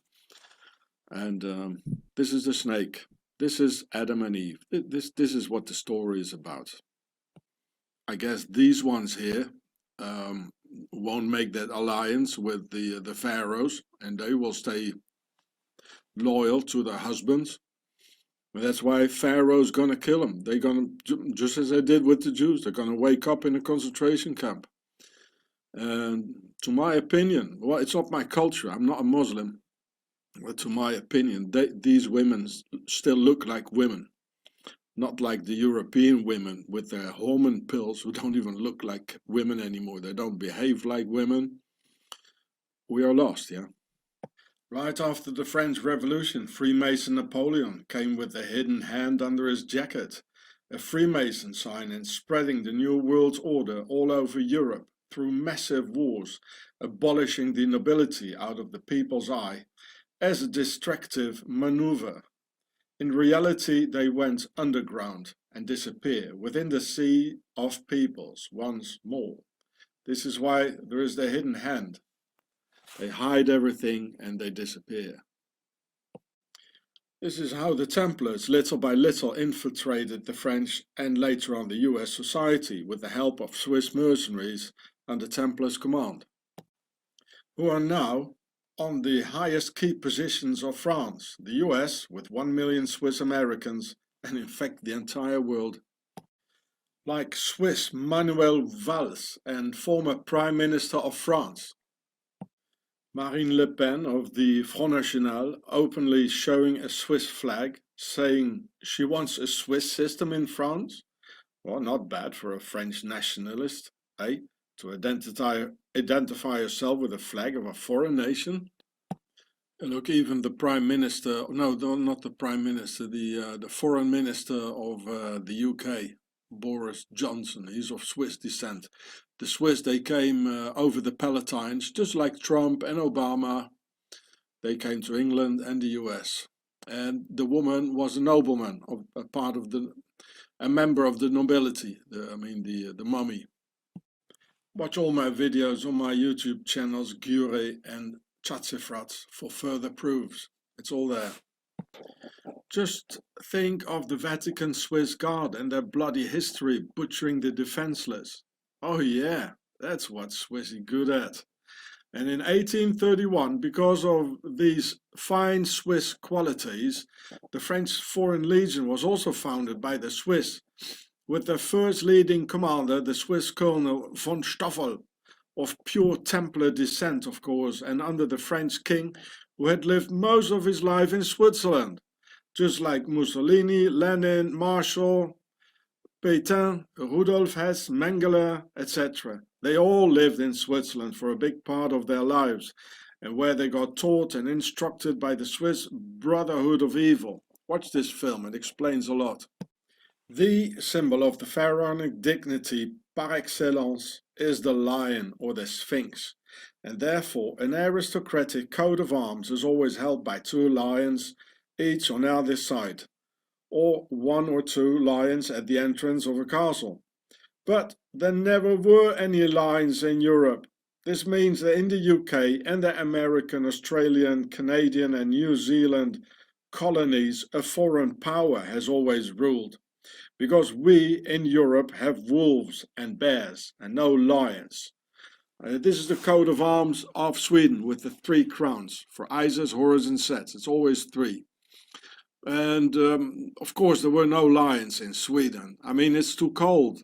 Speaker 2: And this is the snake. This is Adam and Eve. This is what the story is about. I guess these ones here won't make that alliance with the pharaohs, and they will stay loyal to their husbands. And that's why Pharaoh's gonna kill them. They're gonna, just as they did with the Jews, they're gonna wake up in a concentration camp. And to my opinion, well, it's not my culture. I'm not a Muslim, but to my opinion, these women still look like women. Not like the European women with their hormone pills who don't even look like women anymore. They don't behave like women. We are lost, yeah? Right after the French Revolution, Freemason Napoleon came with a hidden hand under his jacket, a Freemason sign, and spreading the New World Order all over Europe through massive wars, abolishing the nobility out of the people's eye as a distractive maneuver. In reality, they went underground and disappear within the sea of peoples once more. This is why there is the hidden hand. They hide everything and they disappear. This is how the Templars little by little infiltrated the French and later on the US society with the help of Swiss mercenaries under Templars' command, who are now on the highest key positions of France, the US with 1 million Swiss Americans, and in fact the entire world. Like Swiss Manuel Valls and former Prime Minister of France, Marine Le Pen of the Front National, openly showing a Swiss flag, saying she wants a Swiss system in France. Well, not bad for a French nationalist, eh? To identify herself with a flag of a foreign nation. And look, even the Prime Minister, no, not the Prime Minister, the Foreign Minister of the UK, Boris Johnson, he's of Swiss descent. The Swiss, they came over the Palatines, just like Trump and Obama. They came to England and the US. And the woman was a nobleman, a member of the nobility, the mummy. Watch all my videos on my YouTube channels, Giureh and Chatsefrat, for further proofs. It's all there. Just think of the Vatican Swiss Guard and their bloody history butchering the defenseless. Oh yeah, that's what Swiss are good at. And in 1831, because of these fine Swiss qualities, the French Foreign Legion was also founded by the Swiss, with their first leading commander, the Swiss Colonel von Stoffel, of pure Templar descent, of course, and under the French king, who had lived most of his life in Switzerland, just like Mussolini, Lenin, Marshall, Pétain, Rudolf Hess, Mengele, etc. They all lived in Switzerland for a big part of their lives, and where they got taught and instructed by the Swiss Brotherhood of Evil. Watch this film, it explains a lot. The symbol of the pharaonic dignity par excellence is the lion or the sphinx. and therefore an aristocratic coat of arms is always held by two lions, each on either side, or one or two lions at the entrance of a castle. But there never were any lions in Europe. This means that in the UK and the American, Australian, Canadian and New Zealand colonies, a foreign power has always ruled, because we in Europe have wolves and bears and no lions. This is the coat of arms of Sweden with the three crowns for Isis, Horus and Set. It's always three. And of course there were no lions in Sweden. I mean, it's too cold.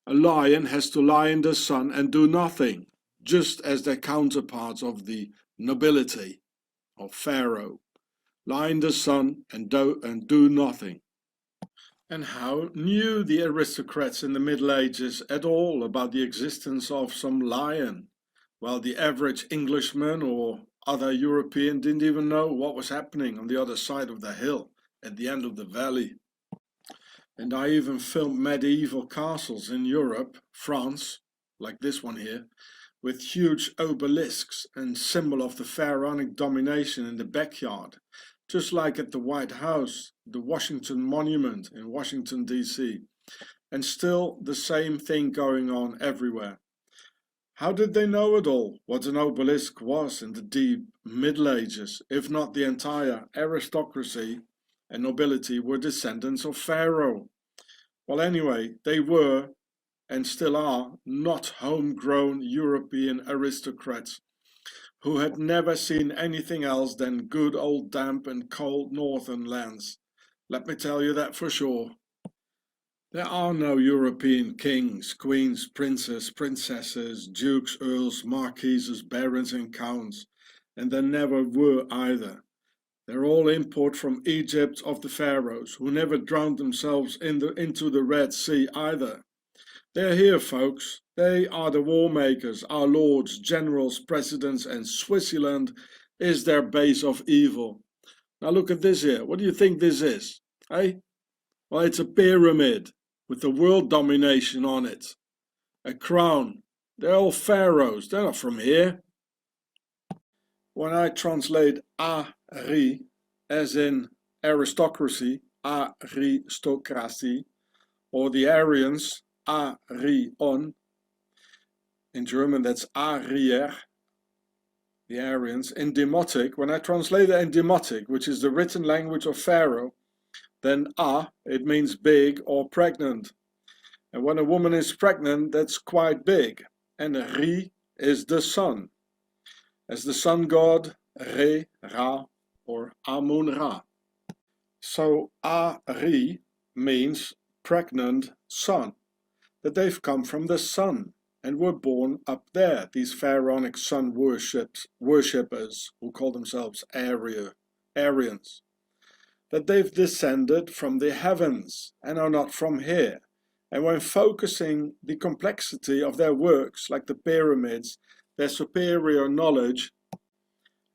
Speaker 2: A lion has to lie in the sun and do nothing, just as their counterparts of the nobility of Pharaoh lie in the sun and do nothing. And how knew the aristocrats in the Middle Ages at all about the existence of some lion, while the average Englishman or other European didn't even know what was happening on the other side of the hill at the end of the valley? And I even filmed medieval castles in Europe, France, like this one here, with huge obelisks and symbol of the pharaonic domination in the backyard, just like at the White House, the Washington Monument in Washington, D.C. And still the same thing going on everywhere. How did they know it all, what an obelisk was in the deep Middle Ages, if not the entire aristocracy and nobility were descendants of Pharaoh? Well, anyway, they were, and still are, not homegrown European aristocrats who had never seen anything else than good old damp and cold northern lands. Let me tell you that for sure. There are no European kings, queens, princes, princesses, dukes, earls, marquises, barons and counts, and there never were either. They're all import from Egypt of the pharaohs, who never drowned themselves into the Red Sea either. They're here, folks. They are the war makers, our lords, generals, presidents, and Switzerland is their base of evil. Now look at this here. What do you think this is? Eh? Well, it's a pyramid with the world domination on it. A crown. They're all pharaohs. They're not from here. When I translate Ari as in aristocracy, aristocracy, or the Aryans, Arion, in German that's Arier, the Aryans, in Demotic, when I translate it in Demotic, which is the written language of Pharaoh, then it means big or pregnant. And when a woman is pregnant, that's quite big. And Ri is the sun. As the sun god, Re, Ra, or Amun-Ra. So Ari means pregnant sun, that they've come from the sun and were born up there, these pharaonic sun worshippers who call themselves Aryans, that they've descended from the heavens and are not from here. And when focusing the complexity of their works, like the pyramids, their superior knowledge,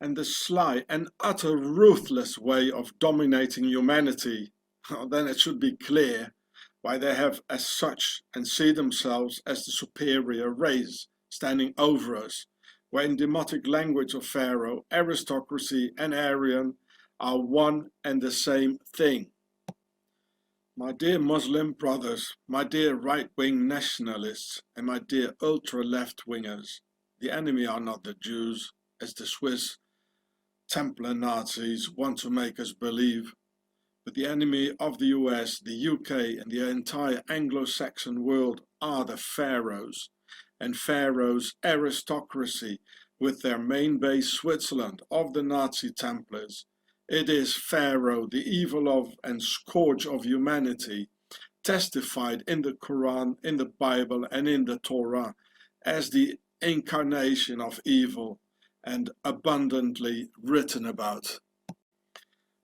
Speaker 2: and the sly and utter ruthless way of dominating humanity, then it should be clear why they have as such and see themselves as the superior race standing over us, where in demotic language of Pharaoh, aristocracy and Aryan are one and the same thing. My dear Muslim brothers, my dear right-wing nationalists, and my dear ultra-left-wingers, the enemy are not the Jews, as the Swiss Templar Nazis want to make us believe, but the enemy of the US, the UK, and the entire Anglo-Saxon world are the pharaohs, and Pharaoh's aristocracy, with their main base Switzerland of the Nazi-Templars. It is Pharaoh, the evil of and scourge of humanity, testified in the Quran, in the Bible, and in the Torah as the incarnation of evil, and abundantly written about.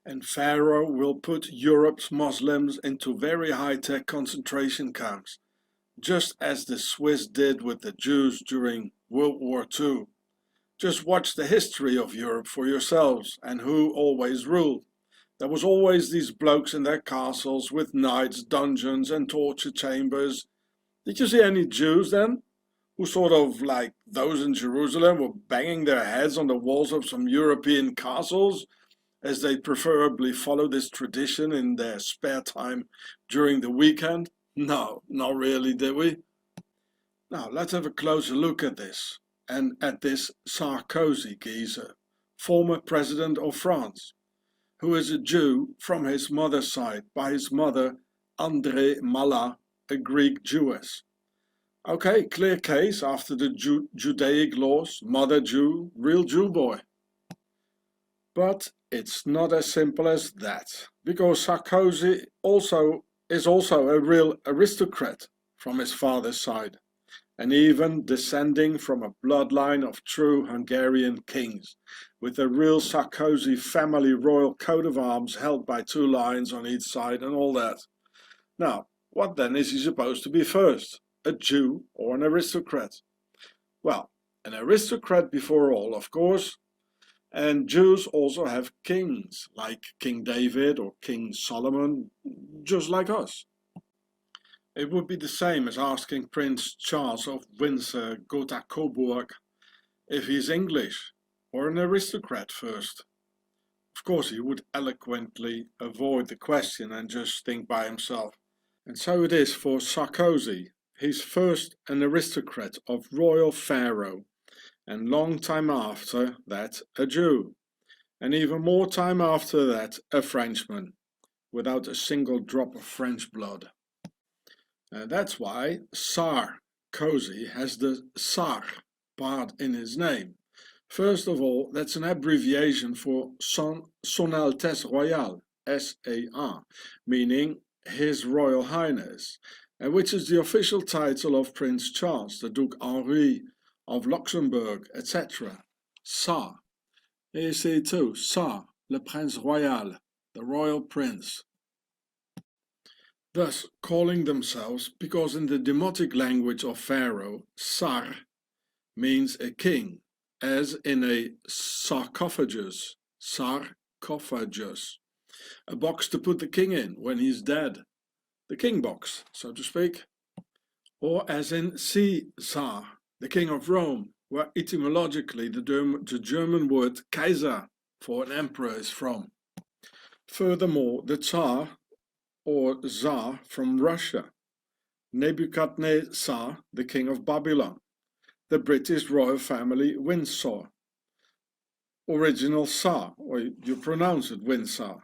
Speaker 2: And Pharaoh will put Europe's Muslims into very high-tech concentration camps, just as the Swiss did with the Jews during World War II. Just watch the history of Europe for yourselves and who always ruled. There was always these blokes in their castles with knights, dungeons and torture chambers. Did you see any Jews then? who sort of like those in Jerusalem were banging their heads on the walls of some European castles, as they preferably follow this tradition in their spare time during the weekend? No, not really, did we? Now, let's have a closer look at this, and at this Sarkozy geezer, former president of France, who is a Jew from his mother's side, by his mother, André Mallat, a Greek Jewess. Okay, clear case after the Judaic laws, mother Jew, real Jew boy. But it's not as simple as that, because Sarkozy is also a real aristocrat from his father's side, and even descending from a bloodline of true Hungarian kings, with a real Sarkozy family royal coat of arms held by two lions on each side and all that. Now, what then is he supposed to be first, a Jew or an aristocrat? Well, an aristocrat before all, of course, and Jews also have kings, like King David or King Solomon, just like us. It would be the same as asking Prince Charles of Windsor-Gotha-Coburg if he's English or an aristocrat first. Of course, he would eloquently avoid the question and just think by himself. And so it is for Sarkozy. He's first an aristocrat of royal pharaoh, and long time after that a Jew, and even more time after that a Frenchman, without a single drop of French blood. That's why Sarkozy has the Sar part in his name. First of all, that's an abbreviation for Son Altesse Royale, SAR, meaning His Royal Highness, and which is the official title of Prince Charles, the Duke Henri of Luxembourg, etc. Sar. Here you see too, Sar, le Prince Royal, the Royal Prince. Thus calling themselves, because in the demotic language of Pharaoh, Sar means a king, as in a sarcophagus, a box to put the king in when he's dead, the king box, so to speak. Or as in Caesar, the king of Rome, where etymologically the German word Kaiser for an emperor is from. Furthermore, the Tsar or Tsar from Russia, Nebuchadnezzar, the king of Babylon, the British royal family Windsor, original Tsar, or you pronounce it Windsor,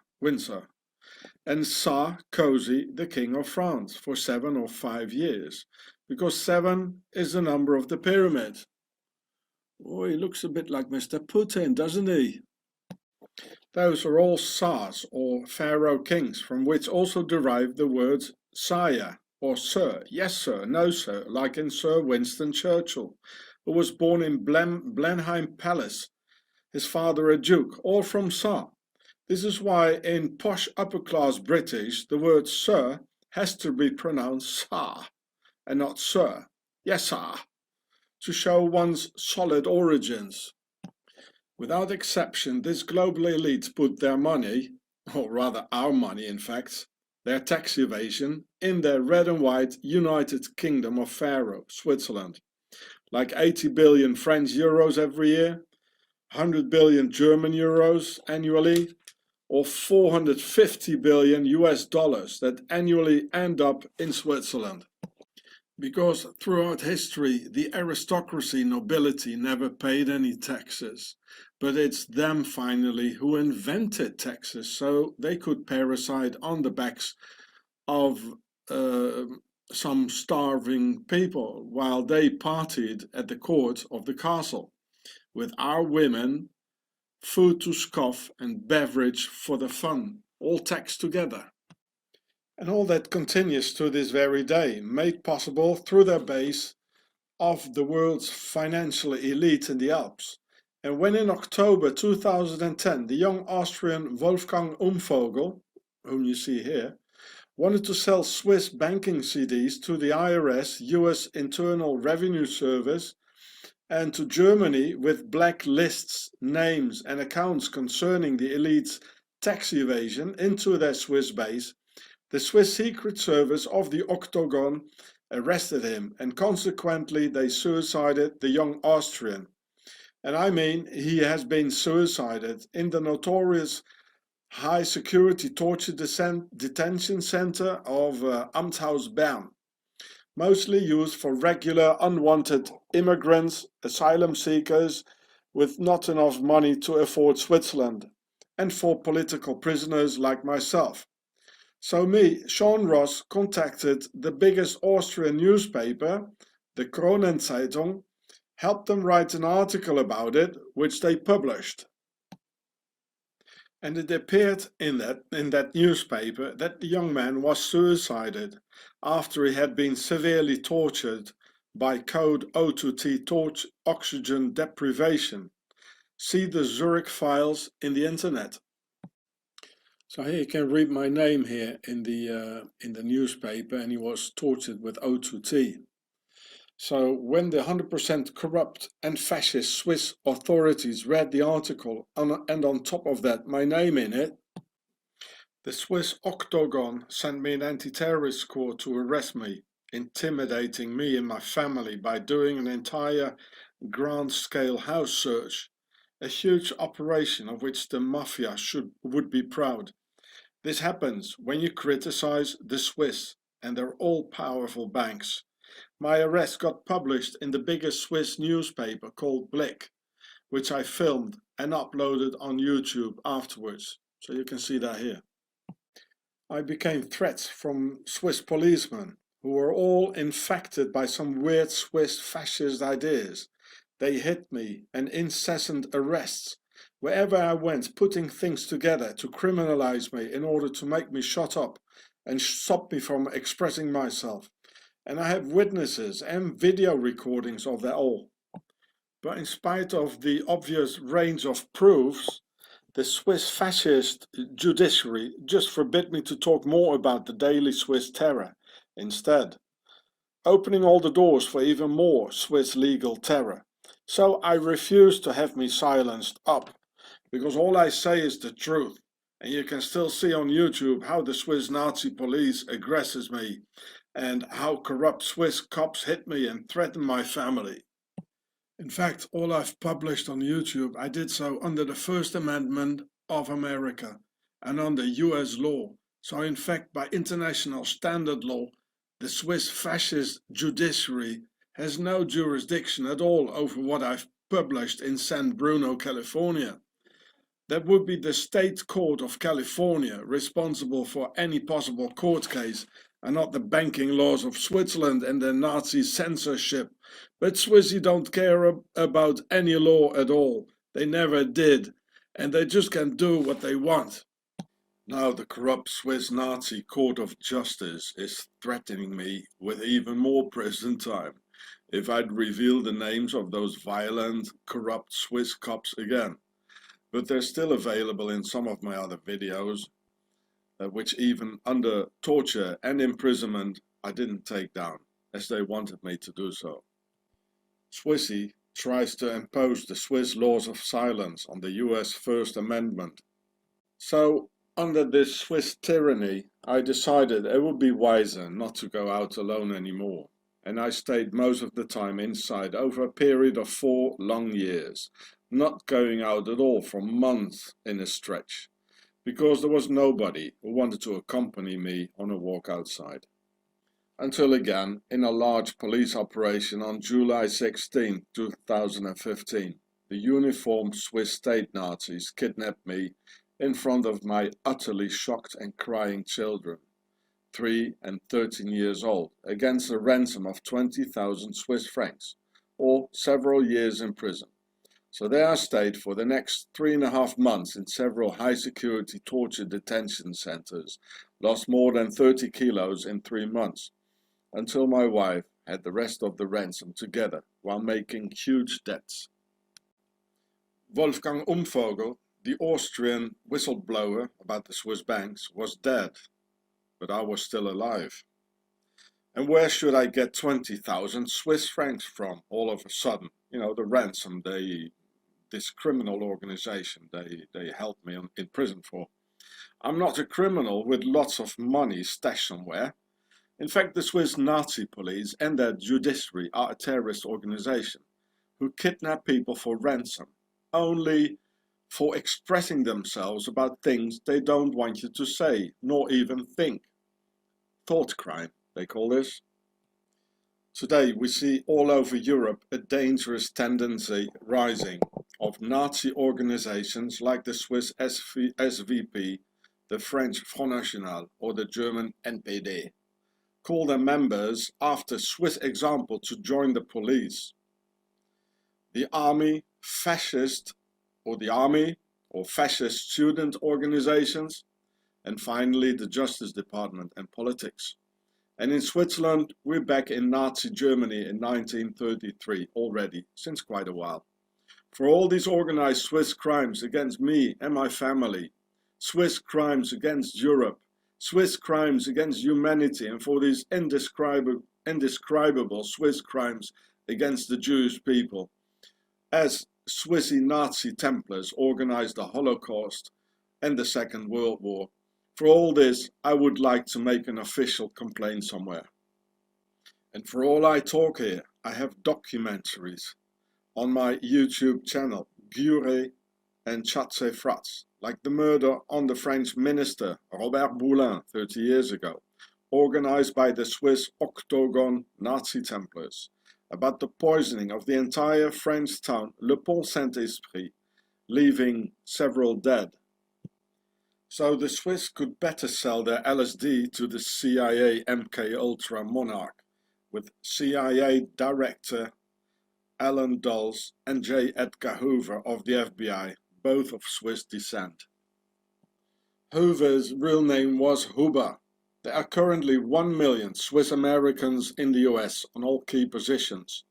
Speaker 2: and Sarkozy, the king of France, for 7 or 5 years, because 7 is the number of the pyramid. Oh, he looks a bit like Mr. Putin, doesn't he? Those are all Tsars, or pharaoh kings, from which also derive the words sire, or sir, yes sir, no sir, like in Sir Winston Churchill, who was born in Blenheim Palace, his father a duke, all from Tsar. This is why in posh upper-class British the word sir has to be pronounced sar, and not sir, yes sir, to show one's solid origins. Without exception, this global elite put their money, or rather our money in fact, their tax evasion, in their red and white United Kingdom of Pharaoh, Switzerland. Like 80 billion French euros every year, 100 billion German euros annually, or 450 billion US dollars that annually end up in Switzerland. Because throughout history, the aristocracy nobility never paid any taxes, but it's them finally who invented taxes so they could parasite on the backs of some starving people while they partied at the court of the castle, with our women, food to scoff and beverage for the fun, all taxed together. And all that continues to this very day, made possible through their base of the world's financial elite in the Alps. And when in October 2010 the young Austrian Wolfgang Umvogel, whom you see here, wanted to sell Swiss banking CDs to the IRS, US Internal Revenue Service, and to Germany with black lists, names and accounts concerning the elite's tax evasion into their Swiss base, The Swiss Secret Service of the Octagon arrested him, and consequently they suicided the young Austrian. And I mean, he has been suicided in the notorious high security torture detention center of Amtshaus Bern, mostly used for regular unwanted immigrants, asylum seekers with not enough money to afford Switzerland, and for political prisoners like myself. So me, Sean Hross, contacted the biggest Austrian newspaper, the Kronenzeitung, helped them write an article about it, which they published. And it appeared in that newspaper that the young man was suicided after he had been severely tortured by code O2T oxygen deprivation. See the Zurich files in the internet. So here you can read my name here in the newspaper, and he was tortured with O2T. So when the 100% corrupt and fascist Swiss authorities read the article and on top of that my name in it, the Swiss Octagon sent me an anti-terrorist squad to arrest me, intimidating me and my family by doing an entire grand-scale house search, a huge operation of which the mafia would be proud. This happens when you criticize the Swiss and their all-powerful banks. My arrest got published in the biggest Swiss newspaper called Blick, which I filmed and uploaded on YouTube afterwards, so you can see that here. I became threats from Swiss policemen, who were all infected by some weird Swiss fascist ideas. They hit me, and incessant arrests, wherever I went, putting things together to criminalize me in order to make me shut up and stop me from expressing myself. And I have witnesses and video recordings of that all. But in spite of the obvious range of proofs, the Swiss fascist judiciary just forbid me to talk more about the daily Swiss terror instead, opening all the doors for even more Swiss legal terror. So I refuse to have me silenced up, because all I say is the truth, and you can still see on YouTube how the Swiss Nazi police aggresses me, and how corrupt Swiss cops hit me and threaten my family. In fact, all I've published on YouTube, I did so under the First Amendment of America and under US law. So in fact, by international standard law, the Swiss fascist judiciary has no jurisdiction at all over what I've published in San Bruno, California. That would be the state court of California responsible for any possible court case, and not the banking laws of Switzerland and their Nazi censorship. But Swissy don't care about any law at all. They never did, and they just can do what they want. Now the corrupt Swiss Nazi Court of Justice is threatening me with even more prison time if I'd reveal the names of those violent, corrupt Swiss cops again. But they're still available in some of my other videos, which even under torture and imprisonment I didn't take down, as they wanted me to do so. Swissy tries to impose the Swiss laws of silence on the US First Amendment. So, under this Swiss tyranny, I decided it would be wiser not to go out alone anymore, and I stayed most of the time inside over a period of 4 long years, not going out at all for months in a stretch, because there was nobody who wanted to accompany me on a walk outside. Until again, in a large police operation on July 16, 2015, the uniformed Swiss state Nazis kidnapped me in front of my utterly shocked and crying children, 3 and 13 years old, against a ransom of 20,000 Swiss francs, or several years in prison. So there I stayed for the next 3.5 months in several high-security torture detention centers, lost more than 30 kilos in 3 months, until my wife had the rest of the ransom together while making huge debts. Wolfgang Umvogel, the Austrian whistleblower about the Swiss banks, was dead, but I was still alive. And where should I get 20,000 Swiss francs from all of a sudden? You know, the ransom this criminal organization they held me in prison for. I'm not a criminal with lots of money stashed somewhere. In fact, the Swiss Nazi police and their judiciary are a terrorist organization who kidnap people for ransom, only for expressing themselves about things they don't want you to say, nor even think. Thought crime, they call this. Today we see all over Europe a dangerous tendency rising of Nazi organizations like the Swiss SVP, the French Front National or the German NPD. Call their members after Swiss example to join the police. The army, fascist student organizations, and finally the Justice Department and politics. And in Switzerland, we're back in Nazi Germany in 1933 already, since quite a while. For all these organized Swiss crimes against me and my family, Swiss crimes against Europe, Swiss crimes against humanity, and for these indescribable Swiss crimes against the Jewish people, as Swissy Nazi-Templars organized the Holocaust and the Second World War. For all this, I would like to make an official complaint somewhere. And for all I talk here, I have documentaries on my YouTube channel, Giureh and Chasse Frats, like the murder on the French minister Robert Boulin 30 years ago, organized by the Swiss Octagon Nazi-Templars, about the poisoning of the entire French town Le Pont Saint-Esprit, leaving several dead. So the Swiss could better sell their LSD to the CIA MK-Ultra monarch, with CIA Director Alan Dulles and J. Edgar Hoover of the FBI, both of Swiss descent. Hoover's real name was Huber. There are currently 1 million Swiss Americans in the US on all key positions,